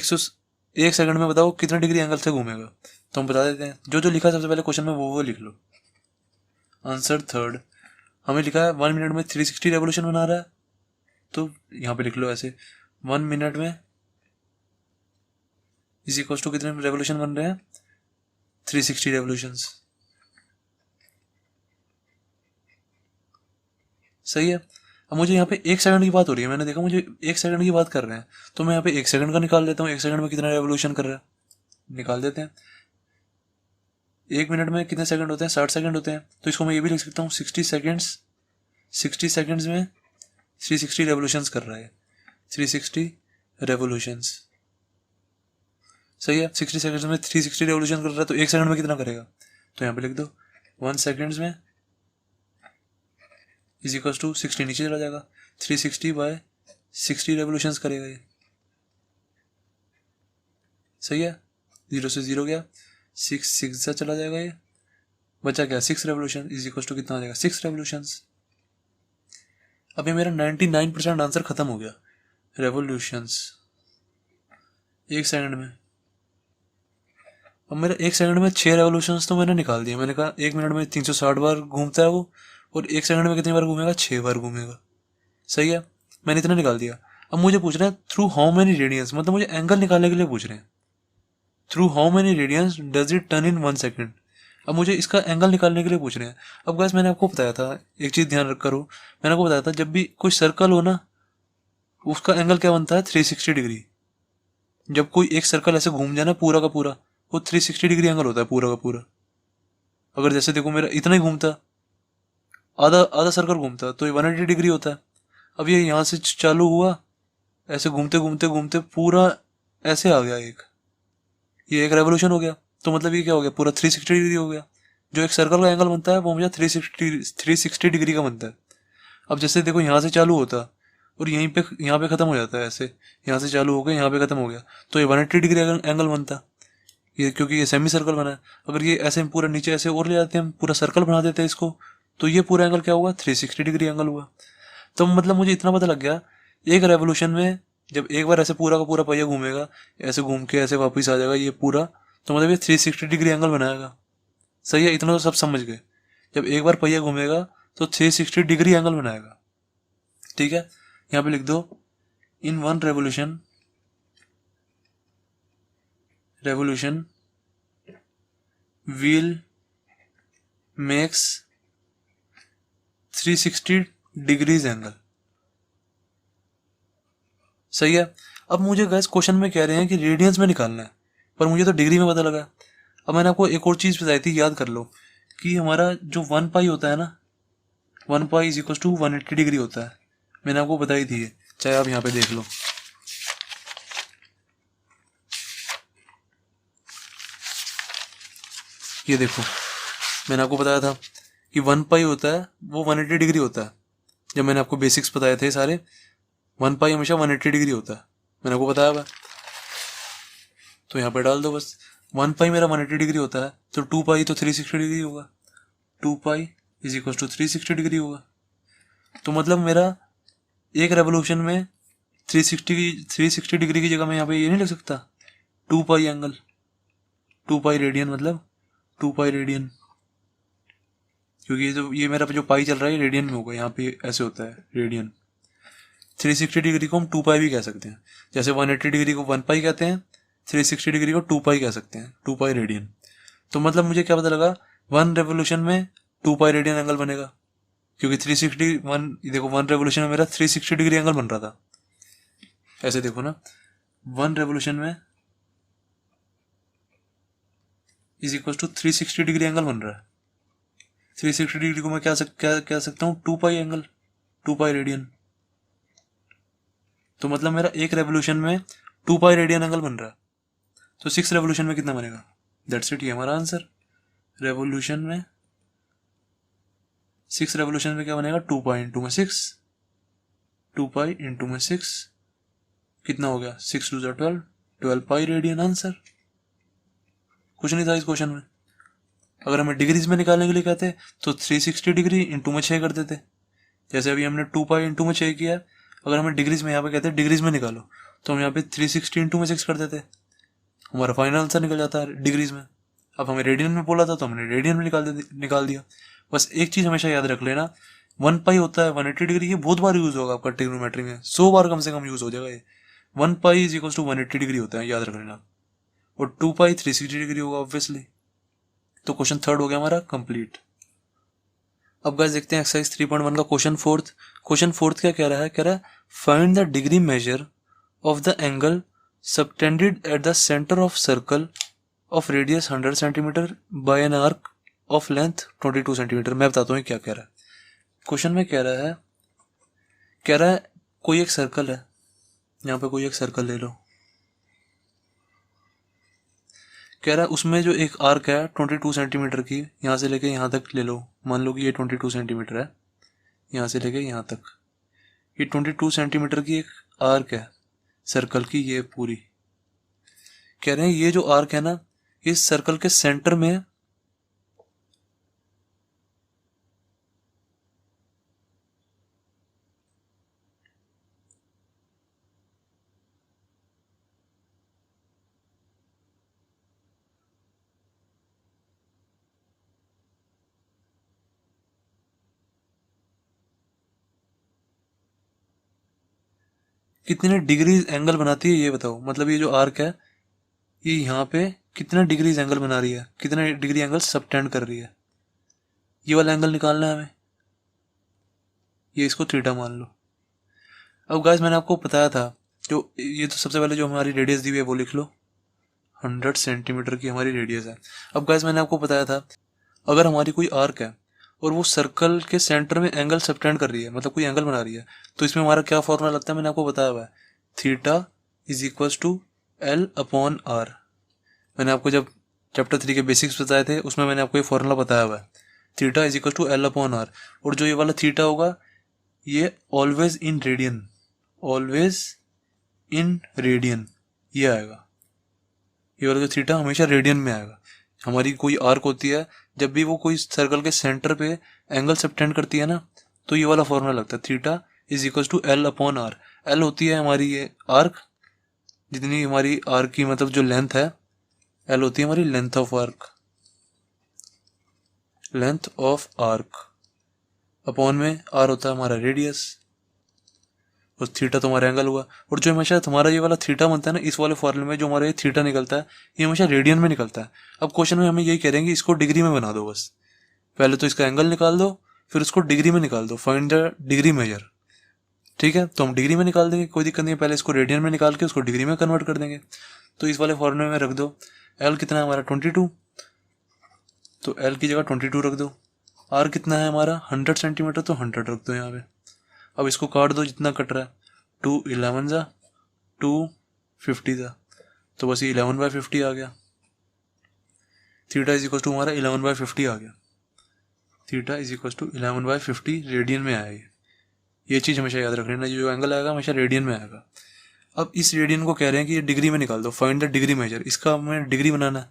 A: 1 सेकंड में बताओ कितना डिग्री एंगल से घूमेगा। तो हम बता देते हैं, जो जो लिखा है सबसे पहले क्वेश्चन में वो लिख लो। आंसर थर्ड, हमें लिखा है 1 मिनट में 360 रेवोल्यूशन बना रहा है, तो यहाँ पे लिख लो ऐसे 1 मिनट में इज इक्वल टू कितने रेवोल्यूशन बन रहे हैं 360 रेवोल्यूशंस। सही है। अब मुझे यहाँ पे 1 सेकंड की बात हो रही है, मैंने देखा मुझे 1 सेकंड की बात कर रहे हैं, तो मैं यहाँ पे 1 सेकंड का निकाल लेता हूँ। 1 सेकंड में कितना रेवोल्यूशन कर रहा है, निकाल देते हैं। 1 मिनट में कितने सेकंड होते हैं, 60 सेकंड होते हैं। तो इसको मैं ये भी लिख सकता हूँ 60 सेकंड्स, 60 सेकंड्स में 360 रेवोल्यूशंस कर रहा है, 360 रेवोल्यूशंस। सही है, 60 सेकंड्स में 360 रेवोल्यूशन कर रहा है, तो 1 सेकंड में कितना करेगा, तो यहाँ पे लिख दो 1 सेकंड्स में इज इक्वल टू 60, नीचे चला जाएगा, 360 बाय 60 रेवोल्यूशंस करेगा ये। सही है, 0 से 0 गया, 6 से चला जाएगा, ये बचा क्या 6 रेवोल्यूशन इज इक्वल टू कितना आ जाएगा 6 रेवोल्यूशंस। अभी मेरा 99% आंसर खत्म हो गया, रेवोल्यूशंस 1 सेकंड में। अब मेरा 1 सेकंड में 6 रेवोल्यूशंस तो मैंने निकाल दिया। मैंने कहा 1 मिनट में 360 बार घूमता है वो, और 1 सेकंड में कितनी बार घूमेगा, 6 बार घूमेगा। सही है, मैंने इतना निकाल दिया। अब मुझे पूछ रहे हैं थ्रू हाउ मेनी रेडियंस, मतलब मुझे एंगल निकालने के लिए पूछ रहे हैं। Through how many radians does it turn in 1 second. अब मुझे इसका एंगल निकालने के लिए पूछ रहे हैं। अब गाइस मैंने आपको बताया था, एक चीज़ ध्यान रख करो, मैंने आपको बताया था जब भी कोई सर्कल हो ना, उसका एंगल क्या बनता है 360 डिग्री। जब कोई एक सर्कल ऐसे घूम जाए ना पूरा का पूरा, वो 360 डिग्री एंगल होता है पूरा का पूरा। अगर जैसे देखो मेरा इतना ही घूमता, आधा आधा सर्कल घूमता, तो ये 180 डिग्री होता है। अब ये यहाँ से चालू हुआ, ऐसे घूमते घूमते घूमते पूरा ऐसे आ गया एक, ये एक रेवोल्यूशन हो गया। तो मतलब ये क्या हो गया, पूरा 360 डिग्री हो गया। जो एक सर्कल का एंगल बनता है वो मुझे 360 डिग्री का बनता है। अब जैसे देखो यहाँ से चालू होता और यहाँ पे खत्म हो जाता है, ऐसे यहाँ से चालू हो गया यहाँ पे खत्म हो गया, तो ये 180 डिग्री एंगल बनता ये, क्योंकि ये सेमी सर्कल बना है। अगर ये ऐसे पूरा नीचे ऐसे और ले जाते हैं, हम पूरा सर्कल बना देते हैं इसको, तो ये पूरा एंगल क्या हुआ 360 डिग्री एंगल हुआ। तो मतलब मुझे इतना पता लग गया, एक रेवोल्यूशन में जब एक बार ऐसे पूरा का पूरा पहिया घूमेगा, ऐसे घूम के ऐसे वापस आ जाएगा ये पूरा, तो मतलब ये 360 डिग्री एंगल बनाएगा। सही है, इतना तो सब समझ गए। जब एक बार पहिया घूमेगा तो 360 डिग्री एंगल बनाएगा। ठीक है, यहाँ पे लिख दो in one revolution wheel makes 360 degrees angle. सही है। अब मुझे गैस क्वेश्चन में कह रहे हैं कि रेडियंस में निकालना है, पर मुझे तो डिग्री में पता लगा। अब मैंने आपको एक और चीज़ बताई थी, याद कर लो, कि हमारा जो 1 पाई होता है ना, 1 pi is equal to 180 degree होता है। मैंने आपको बताई थी ये, चाहे आप यहाँ पे देख लो। ये देखो, मैंने आपको बताया था कि 1 पाई होता है वो 180 डिग्री होता है। जब मैंने आपको बेसिक्स बताए थे सारे, 1 पाई हमेशा 180 डिग्री होता है, मैंने आपको बताया हुआ। तो यहाँ पे डाल दो बस, 1 पाई मेरा 180 डिग्री होता है, तो 2 पाई तो 360 डिग्री होगा। 2 pi is equal to 360 degree होगा। तो मतलब मेरा एक रेवोल्यूशन में 360 डिग्री की जगह मैं यहाँ पे ये नहीं लिख सकता 2 पाई एंगल, 2 पाई रेडियन, मतलब 2 पाई रेडियन, क्योंकि ये मेरा जो पाई चल रहा है रेडियन में होगा, यहाँ पे ऐसे होता है रेडियन। 360 डिग्री को हम 2 पाई भी कह सकते हैं, जैसे 180 डिग्री को 1 पाई कहते हैं, 360 डिग्री को 2 पाई कह सकते हैं, 2 पाई रेडियन। तो मतलब मुझे क्या पता लगा, 1 रेवोल्यूशन में 2 पाई रेडियन एंगल बनेगा, क्योंकि 360 देखो 1 रेवोल्यूशन में मेरा 360 डिग्री एंगल बन रहा था। ऐसे देखो ना, 1 रेवोल्यूशन में is equal to 360 degree angle बन रहा है। 360 डिग्री को मैं क्या कह सकता हूँ 2 पाई एंगल, 2 पाई रेडियन। तो मतलब मेरा एक रेवोल्यूशन में 2 पाई रेडियन एंगल बन रहा है, तो 6 रेवोल्यूशन में कितना बनेगा, दैट्स इट, ये हमारा आंसर। रेवोल्यूशन में 6 रेवोल्यूशन में क्या बनेगा, 2 पाई इंटू में 6, 2 पाई इंटू में 6 कितना हो गया, 6 2 12, 12 पाई रेडियन आंसर। कुछ नहीं था इस क्वेश्चन में। अगर हमें डिग्रीज में निकालने के लिए कहते तो 360 डिग्री इंटू में 6 कर देते, जैसे अभी हमने 2 पाई इंटू में 6 किया। अगर हमें डिग्रीज में यहाँ पे कहते हैं डिग्रीज में निकालो, तो हम यहाँ पे 360 इंटू में 6 कर देते, हमारा फाइनल आंसर निकल जाता है डिग्रीज में। अब हमें रेडियन में बोला था तो हमने रेडियन में निकाल दिया। बस एक चीज़ हमेशा याद रख लेना, 1 पाई होता है 180 डिग्री, ये बहुत बार यूज होगा आपका ट्रिग्नोमेट्री में, 100 बार कम से कम यूज हो जाएगा ये। 1 pi is equal to 180 degree होता है, याद रख लेना, और 2 पाई 360 डिग्री होगा ऑब्वियसली। तो क्वेश्चन 3 हो गया हमारा कंप्लीट। अब गाइस देखते हैं एक्सरसाइज 3.1 का क्वेश्चन फोर्थ क्या कह रहा है, find the degree measure of the angle subtended at the centre of circle of radius 100 centimetre bye an arc of length 22 centimetre. मैं बताता हूँ क्या कह रहा है। क्वेश्चन में कह रहा है कोई एक सर्कल है, यहाँ पे कोई एक सर्कल ले लो, कह रहा है उसमें जो एक आर्क है 22 सेंटीमीटर की, यहाँ से लेके यहाँ तक ले लो, मान लो कि ये 22 सेंटीमीटर है, यहाँ से लेके यहाँ तक ये 22 सेंटीमीटर की एक आर्क है सर्कल की, ये पूरी। कह रहे हैं ये जो आर्क है ना, इस सर्कल के सेंटर में कितने डिग्री एंगल बनाती है ये बताओ। मतलब ये जो आर्क है ये यहाँ पे कितना डिग्री एंगल बना रही है, कितना डिग्री एंगल सबटेंड कर रही है, ये वाला एंगल निकालना है हमें। ये इसको थीटा मान लो। अब गाइस मैंने आपको बताया था, जो ये तो सबसे पहले जो हमारी रेडियस दी हुई है वो लिख लो, 100 सेंटीमीटर की हमारी रेडियस है। अब गाइस मैंने आपको बताया था अगर हमारी कोई आर्क है और वो सर्कल के सेंटर में एंगल सबटेंड कर रही है, मतलब कोई एंगल बना रही है, तो इसमें हमारा क्या फॉर्मूला लगता है, मैंने आपको बताया हुआ है, theta is equals to L upon R. मैंने आपको जब चैप्टर 3 के बेसिक्स बताए थे उसमें मैंने आपको ये फॉर्मूला बताया हुआ है, theta is equal to L upon R. और जो ये वाला थीटा होगा ये always in radian, always in radian ये आएगा। ये वाला जो थीटा हमेशा रेडियन में आएगा। हमारी कोई आर्क होती है, जब भी वो कोई सर्कल के सेंटर पे एंगल सबटेंड करती है ना, तो ये वाला फॉर्मूला लगता है, theta is equal to L upon R. L होती है हमारी ये आर्क, जितनी हमारी आर्क की मतलब जो लेंथ है, एल होती है हमारी length of arc, length of arc, upon में आर होता है हमारा रेडियस, और थीटा तो हमारा एंगल हुआ। और जो हमेशा तुम्हारा ये वाला थीटा बनता है ना, इस वाले फॉर्मूले में जो हमारा ये थीटा निकलता है ये हमेशा रेडियन में निकलता है। अब क्वेश्चन में हमें यही कह रहे हैं कि इसको डिग्री में बना दो बस, पहले तो इसका एंगल निकाल दो फिर उसको डिग्री में निकाल दो, फाइंड द डिग्री मेजर। ठीक है, तो हम डिग्री में निकाल देंगे, कोई दिक्कत नहीं है। पहले इसको रेडियन में निकाल के उसको डिग्री में कन्वर्ट कर देंगे। तो इस वाले फॉर्मूले में रख दो, एल कितना है हमारा 22, तो एल की जगह 22 रख दो। आर कितना है हमारा 100 सेंटीमीटर, तो 100 रख दो यहाँ पे। अब इसको काट दो जितना कट रहा है, 2 11 जा 2 50 था, तो बस ये 11/50 आ गया। थीटा इज इक्वल टू हमारा 11/50 आ गया। Theta is equal to 11/50 radian में आया ये चीज़ हमेशा याद रख लेना, जो एंगल आएगा हमेशा रेडियन में आएगा। अब इस रेडियन को कह रहे हैं कि ये डिग्री में निकाल दो, फाइंड द डिग्री मेजर। इसका हमें डिग्री बनाना है।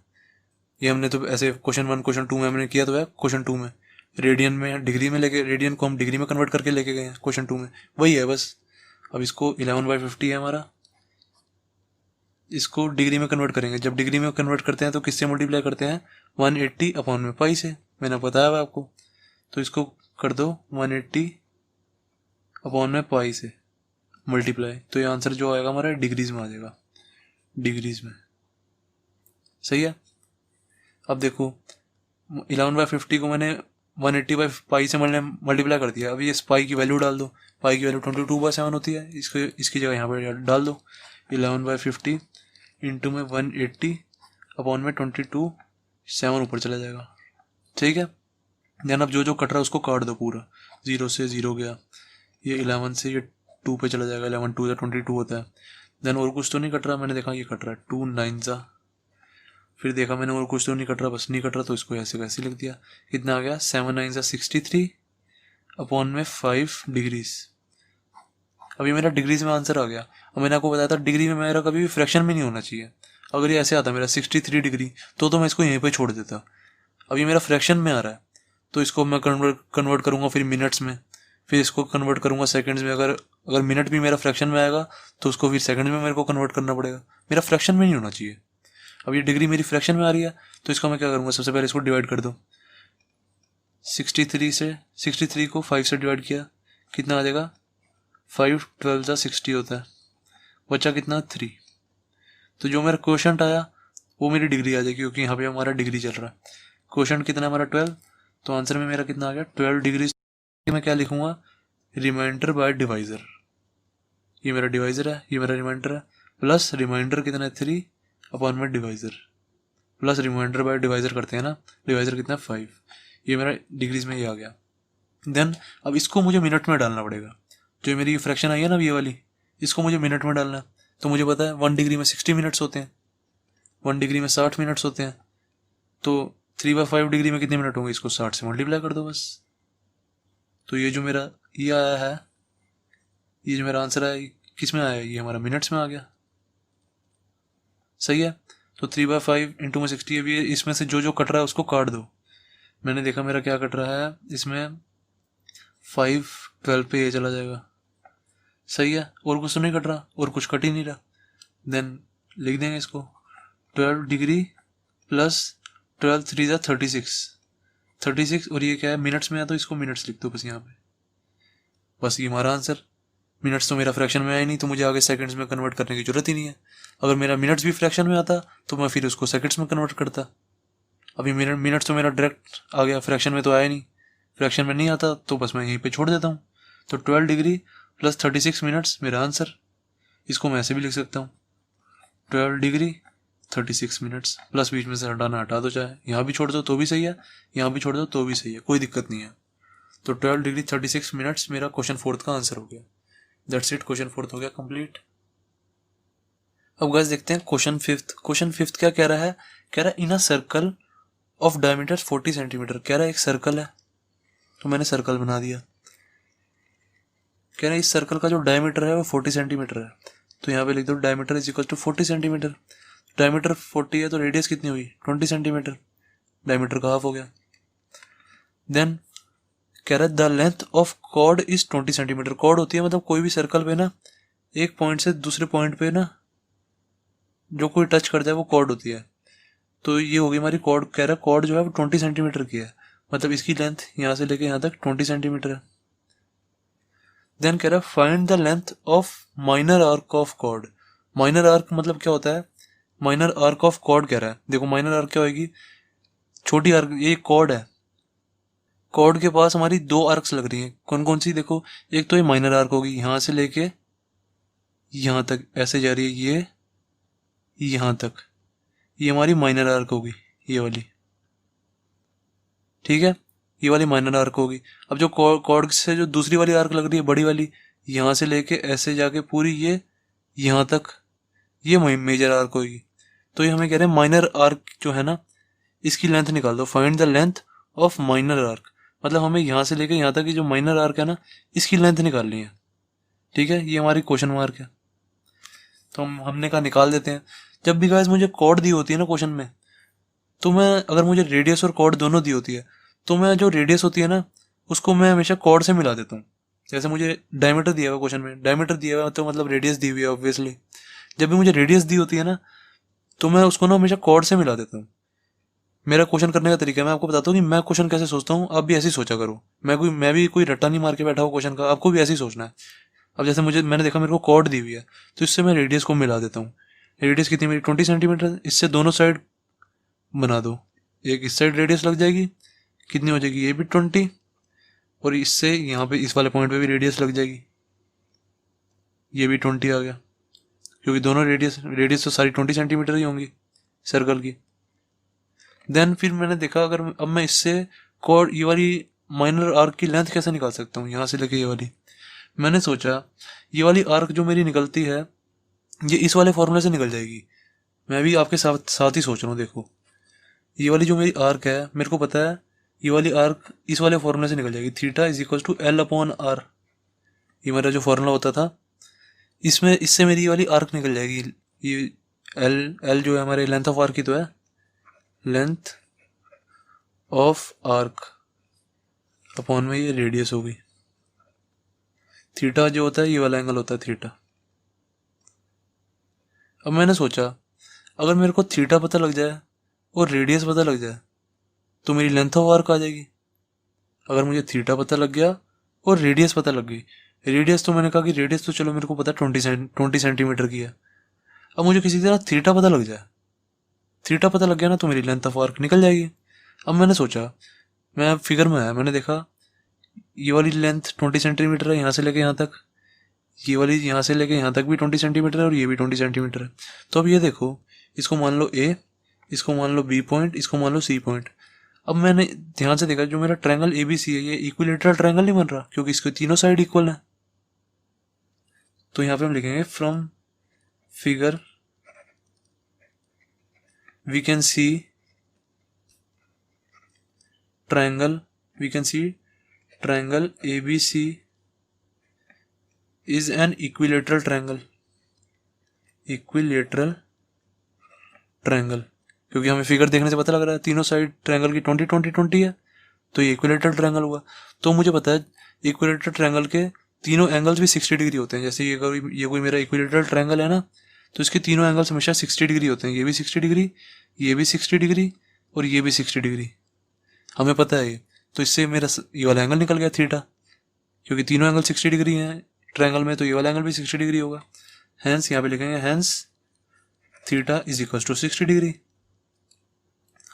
A: ये हमने तो ऐसे क्वेश्चन 1 क्वेश्चन 2 में हमने किया, तो है क्वेश्चन 2 में रेडियन में डिग्री में लेके, रेडियन को हम डिग्री में कन्वर्ट करके लेके गए हैं क्वेश्चन 2 में, वही है बस। अब इसको 11/50 है हमारा, इसको डिग्री में कन्वर्ट करेंगे। जब डिग्री में कन्वर्ट करते हैं तो किससे मल्टीप्लाई करते हैं, 180 अपॉन में पाई से, मैंने बताया हुआ आपको। तो इसको कर दो 180 अपॉन में पाई से मल्टीप्लाई, तो ये आंसर जो आएगा हमारा डिग्रीज में आ जाएगा, डिग्रीज में। सही है। अब देखो 11/50 को मैंने 180/पाई से मल्टीप्लाई कर दिया। अब ये पाई की वैल्यू डाल दो, पाई की वैल्यू 22/7 होती है, इसको इसकी जगह यहाँ पर डाल दो, 11/50 इंटू में 180 अपॉन में 22, 7 ऊपर चला जाएगा। ठीक है, देन अब जो जो कट रहा है उसको काट दो पूरा, 0 से 0 गया, ये 11 से ये 2 पे चला जाएगा, 11 2 22 होता है। देन और कुछ तो नहीं कट रहा, मैंने देखा ये कट रहा है 2 9 सा, फिर देखा मैंने और कुछ तो नहीं कट रहा, बस नहीं कट रहा, तो इसको ऐसे वैसे लिख दिया। कितना आ गया 7 9 सा 63 अपॉन में 5 डिग्रीज। अभी मेरा डिग्रीज में आंसर आ गया। अब मैंने आपको बताया था डिग्री में मेरा कभी भी फ्रैक्शन में नहीं होना चाहिए। अगर ये ऐसे आता मेरा 63 डिग्री, तो मैं इसको यहीं पे छोड़ देता। अब ये मेरा फ्रैक्शन में आ रहा है, तो इसको मैं कन्वर्ट करूँगा फिर मिनट्स में, फिर इसको कन्वर्ट करूँगा सेकंड्स में। अगर मिनट भी मेरा फ्रैक्शन में आएगा तो उसको फिर सेकंड में मेरे को कन्वर्ट करना पड़ेगा। मेरा फ्रैक्शन में नहीं होना चाहिए। अब ये डिग्री मेरी फ्रैक्शन में आ रही है, तो इसका मैं क्या करूँगा, सबसे पहले इसको डिवाइड कर दो। 63 को 5 से डिवाइड किया, कितना आ जाएगा 5 12 सा 60 होता है, बचा कितना 3। तो जो मेरा क्वोशंट आया वो मेरी डिग्री आ जाएगी, क्योंकि यहाँ पे हमारा डिग्री चल रहा है। क्वोशंट कितना है हमारा 12, तो आंसर में मेरा कितना आ गया 12 डिग्री। मैं क्या लिखूंगा, रिमाइंडर बाय डिवाइजर, ये मेरा डिवाइजर है, ये मेरा रिमाइंडर है, प्लस रिमाइंडर कितना है 3 अपॉन में divisor, plus remainder by divisor करते हैं ना, डिवाइजर कितना है 5, ये मेरा डिग्रीज में ये आ गया। देन अब इसको मुझे मिनट में डालना पड़ेगा, जो मेरी फ्रैक्शन आई है ना ये वाली, इसको मुझे मिनट में डालना है। तो मुझे पता है 1 डिग्री में 60 मिनट्स होते हैं, 1 डिग्री में 60 मिनट्स होते हैं, तो 3/5 डिग्री में कितने मिनट होंगे, इसको 60 से मल्टीप्लाई कर दो बस। तो ये जो मेरा ये आया है, ये जो मेरा आंसर है किस में आया, ये हमारा मिनट्स में आ गया। सही है। तो 3/5 इंटू में 60 है, इसमें से जो जो कट रहा है उसको काट दो। मैंने देखा मेरा क्या कट रहा है इसमें, 5 12 पे ये चला जाएगा। सही है, और कुछ तो नहीं कट रहा, और कुछ कट ही नहीं रहा। देन लिख देंगे इसको 12 डिग्री प्लस 12 3 जा 36, और ये क्या है मिनट्स में है, तो इसको मिनट्स लिख दो बस यहाँ पे। बस ये हमारा आंसर। मिनट्स तो मेरा फ्रैक्शन में आया नहीं, तो मुझे आगे सेकंड्स में कन्वर्ट करने की जरूरत ही नहीं है। अगर मेरा मिनट्स भी फ्रैक्शन में आता तो मैं फिर उसको सेकंड्स में कन्वर्ट करता। अभी मिनट्स तो मेरा डायरेक्ट आ गया, फ्रैक्शन में तो आया नहीं, फ्रैक्शन में नहीं आता तो बस मैं यहीं पे छोड़ देता हूँ। तो 12 डिग्री प्लस 36 मिनट्स मेरा आंसर। इसको मैं ऐसे भी लिख सकता हूँ 12 डिग्री 36 मिनट्स, प्लस बीच में से हटाना हटा दो, चाहे यहाँ भी छोड़ दो तो भी सही है, यहाँ भी छोड़ दो तो भी सही है, कोई दिक्कत नहीं है। तो 12 डिग्री 36 मिनट्स मेरा क्वेश्चन 4 का आंसर हो गया। दैट्स इट, क्वेश्चन 4 हो गया कंप्लीट। अब गाइस देखते हैं क्वेश्चन 5। क्वेश्चन 5 क्या कह रहा है, कह रहा है in a circle of diameter 40 centimetre. कह रहा है एक सर्कल है, तो मैंने सर्कल बना दिया। कह रहा है इस सर्कल का जो डायमीटर है वो 40 सेंटीमीटर है, तो यहाँ पे लिख दो diameter is equal to 40 centimetre. Diameter 40 है तो रेडियस कितनी हुई 20 सेंटीमीटर, डायमीटर का हाफ हो गया। देन कह रहा है the length of chord is 20 centimetre. Chord होती है मतलब कोई भी सर्कल पे ना एक पॉइंट से दूसरे पॉइंट पे ना जो कोई टच करता है वो कॉर्ड होती है। तो ये होगी हमारी कॉर्ड। कह रहा है कॉर्ड जो है वो 20 सेंटीमीटर की है, मतलब इसकी लेंथ यहाँ से लेके यहाँ तक 20 सेंटीमीटर है। देन कह रहा है find the length of minor arc of chord. Minor arc मतलब क्या होता है, माइनर आर्क ऑफ कॉर्ड कह रहा है। देखो माइनर आर्क क्या होगी, छोटी आर्क, ये कॉर्ड है, कॉर्ड के पास हमारी 2 आर्क्स लग रही हैं। कौन कौन सी, देखो एक तो ये माइनर आर्क होगी, यहाँ से लेके यहाँ तक ऐसे जा रही है, ये यहाँ तक, ये हमारी माइनर आर्क होगी, ये वाली, ठीक है, ये वाली माइनर आर्क होगी। अब जो कॉर्ड से जो दूसरी वाली आर्क लग रही है बड़ी वाली, यहाँ से लेके ऐसे जाके पूरी ये यहाँ तक, ये मेजर आर्क होगी। तो ये हमें कह रहे हैं माइनर आर्क जो है ना इसकी लेंथ निकाल दो। Find the length of minor arc, मतलब हमें यहाँ से लेके यहाँ तक की जो माइनर आर्क है ना इसकी लेंथ निकालनी है। ठीक है, ये हमारी क्वेश्चन मार्क है, तो हमने कहा निकाल देते हैं। जब भी गाइस मुझे कॉर्ड दी होती है ना क्वेश्चन में, तो मैं अगर मुझे रेडियस और कॉर्ड दोनों दी होती है तो मैं जो रेडियस होती है ना उसको मैं हमेशा कॉर्ड से मिला देता हूँ। जैसे मुझे डायमीटर दिया हुआ क्वेश्चन में, डायमीटर दिया हुआ तो मतलब रेडियस दी हुई है ऑब्वियसली। जब भी मुझे रेडियस दी होती है ना तो मैं उसको ना हमेशा कॉर्ड से मिला देता हूँ। मेरा क्वेश्चन करने का तरीका मैं आपको बताता हूँ कि मैं क्वेश्चन कैसे सोचता हूँ, आप भी ऐसे ही सोचा करो। मैं भी कोई रट्टा नहीं मार के बैठा हूँ क्वेश्चन का, आपको भी ऐसे ही सोचना है। अब जैसे मैंने देखा मेरे को कॉर्ड दी हुई है तो इससे मैं रेडियस को मिला देता हूँ। रेडियस कितनी मेरी 20 सेंटीमीटर, इससे दोनों साइड बना दो, एक इस साइड रेडियस लग जाएगी, कितनी हो जाएगी ये भी 20, और इससे यहाँ पे इस वाले पॉइंट पे भी रेडियस लग जाएगी, ये भी 20 आ गया, क्योंकि दोनों रेडियस तो सारी 20 सेंटीमीटर ही होंगी सर्कल की। देन फिर मैंने देखा अगर अब मैं इससे कॉर्ड ये वाली माइनर आर्क की लेंथ कैसे निकाल सकता हूँ, यहाँ से लेके ये वाली। मैंने सोचा ये वाली आर्क जो मेरी निकलती है ये इस वाले फॉर्मूले से निकल जाएगी। मैं भी आपके साथ ही सोच रहा हूँ। देखो ये वाली जो मेरी आर्क है मेरे को पता है ये वाली आर्क इस वाले फॉर्मूले से निकल जाएगी, theta is equal to L upon R. ये मेरा जो फॉर्मूला होता था इसमें इससे मेरी ये वाली आर्क निकल जाएगी। ये एल जो है हमारे लेंथ ऑफ आर्क की तो है, लेंथ ऑफ आर्क अपॉन में ये रेडियस होगी। थीटा जो होता है ये वाला एंगल होता है थीटा। अब मैंने सोचा अगर मेरे को थीटा पता लग जाए और रेडियस पता लग जाए तो मेरी लेंथ ऑफ आर्क आ जाएगी। अगर मुझे थीटा पता लग गया और रेडियस पता लग गई, रेडियस तो मैंने कहा कि रेडियस तो चलो मेरे को पता है 20 सेंटीमीटर की है। अब मुझे किसी तरह थीटा पता लग जाए, थीटा पता लग गया ना तो मेरी लेंथ ऑफ आर्क निकल जाएगी। अब मैंने सोचा मैं फिगर में आया, मैंने देखा ये वाली लेंथ 20 सेंटीमीटर है यहाँ से लेके यहाँ तक, ये वाली यहाँ से लेके यहाँ तक भी 20 सेंटीमीटर है और ये भी 20 सेंटीमीटर है। तो अब ये देखो, इसको मान लो ए, इसको मान लो बी पॉइंट, इसको मान लो सी पॉइंट। अब मैंने ध्यान से देखा जो मेरा ट्रायंगल ए बी सी है ये इक्विलेटरल ट्रायंगल नहीं बन रहा, क्योंकि इसके तीनों साइड इक्वल है। तो यहाँ पे हम लिखेंगे from figure we can see triangle, we can see triangle ABC is an equilateral triangle, equilateral triangle, क्योंकि हमें फिगर देखने से पता लग रहा है तीनों साइड ट्रायंगल की 20 20 20 है, तो ये इक्विलेटरल ट्रायंगल हुआ। तो मुझे पता है इक्विलेटरल ट्रायंगल के तीनों एंगल्स भी 60 डिग्री होते हैं। जैसे ये कोई मेरा इक्विलेटरल ट्रायंगल है ना, तो इसके तीनों एंगल्स हमेशा 60 डिग्री होते हैं। ये भी 60 डिग्री, ये भी 60 डिग्री और ये भी 60 डिग्री, हमें पता है ये। तो इससे मेरा ये वाला एंगल निकल गया थीटा, क्योंकि तीनों एंगल 60 डिग्री हैं ट्रायंगल में, तो ये वाला एंगल भी 60 डिग्री होगा। हैंस यहाँ पे लिखेंगे hence theta is equal to 60 degree.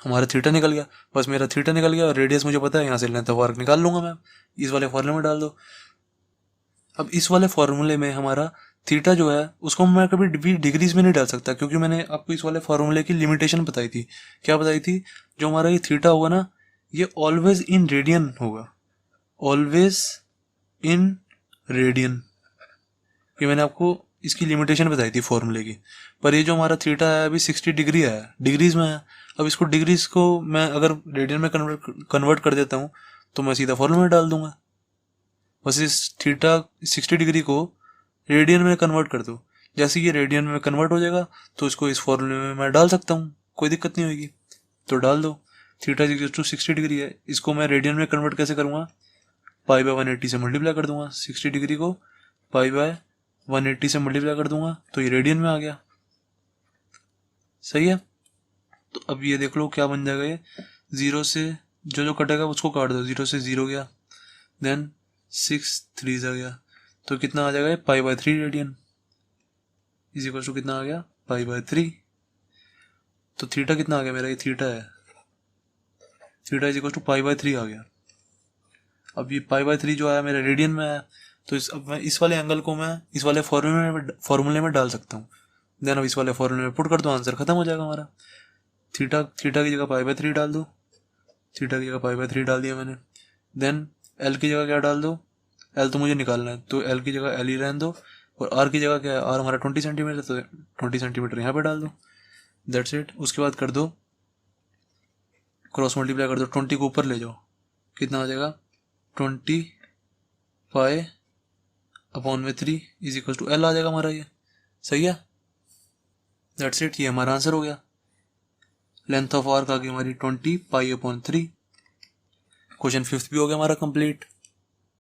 A: हमारा थीटा निकल गया, बस मेरा थीटा निकल गया और रेडियस मुझे पता है, यहाँ से लेंथ ऑफ आर्क निकाल लूंगा मैं। इस वाले फॉर्मूले में डाल दो। अब इस वाले फॉर्मूले में हमारा थीटा जो है उसको मैं कभी भी डिग्रीज में नहीं डाल सकता, क्योंकि मैंने आपको इस वाले फॉर्मूले की लिमिटेशन बताई थी। क्या बताई थी? जो हमारा ये थीटा होगा ना, ये ऑलवेज इन रेडियन होगा, ऑलवेज इन रेडियन। ये मैंने आपको इसकी लिमिटेशन बताई थी फॉर्मूले की। पर ये जो हमारा थीटा है अभी 60 डिग्री है, डिग्रीज में है। अब इसको डिग्रीज को मैं अगर रेडियन में कन्वर्ट कर देता हूँ तो मैं सीधा फॉर्मूले में डाल दूंगा। बस इस थीटा 60 डिग्री को रेडियन में कन्वर्ट कर दो। जैसे ये रेडियन में कन्वर्ट हो जाएगा तो इसको इस फॉर्मूले में मैं डाल सकता हूँ, कोई दिक्कत नहीं होगी। तो डाल दो, थीटा इक्वल टू 60 डिग्री है। इसको मैं रेडियन में कन्वर्ट कैसे करूँगा? पाई बाय 180 से मल्टीप्लाई कर दूंगा। 60 डिग्री को पाई बाय 180 से मल्टीप्लाई कर दूंगा तो ये रेडियन में आ गया। सही है। तो अब ये देख लो क्या बन जाएगा, ये 0 से जो कटेगा उसको काट दो। 0 से 0 गया, देन 6 3 आ गया, तो कितना आ जाएगा ये pi by 3 radian is equal to कितना आ गया? Pi by 3। तो थीटा कितना आ गया मेरा? ये थीटा है, theta is equal to pi by 3 आ गया। अब ये पाई बाय 3 जो आया मेरा रेडियन में आया, तो अब मैं इस वाले एंगल को मैं इस वाले फॉर्मूले में डाल सकता हूँ। देन अब इस वाले फॉर्मूले में पुट कर दो, आंसर खत्म हो जाएगा हमारा। थीटा की जगह पाई बाय 3 डाल दो, थीटा की जगह पाई बाय 3 डाल दिया मैंने। देन एल की जगह क्या डाल दो? एल तो मुझे निकालना है, तो एल की जगह एल ही रहने दो। और आर की जगह क्या है? आर हमारा 20 सेंटीमीटर, तो 20 सेंटीमीटर यहाँ पे डाल दो। That's it. उसके बाद कर दो क्रॉस मल्टीप्लाई कर दो, 20 को ऊपर ले जाओ, कितना आ जाएगा? 20 पाई अपॉन में 3 इज इक्वल टू एल आ जाएगा हमारा ये। सही है, दैट्स इट। ये हमारा आंसर हो गया। लेंथ ऑफ आर्क आ गई हमारी 20 पाई अपॉन 3। क्वेश्चन 5th भी हो गया हमारा कंप्लीट।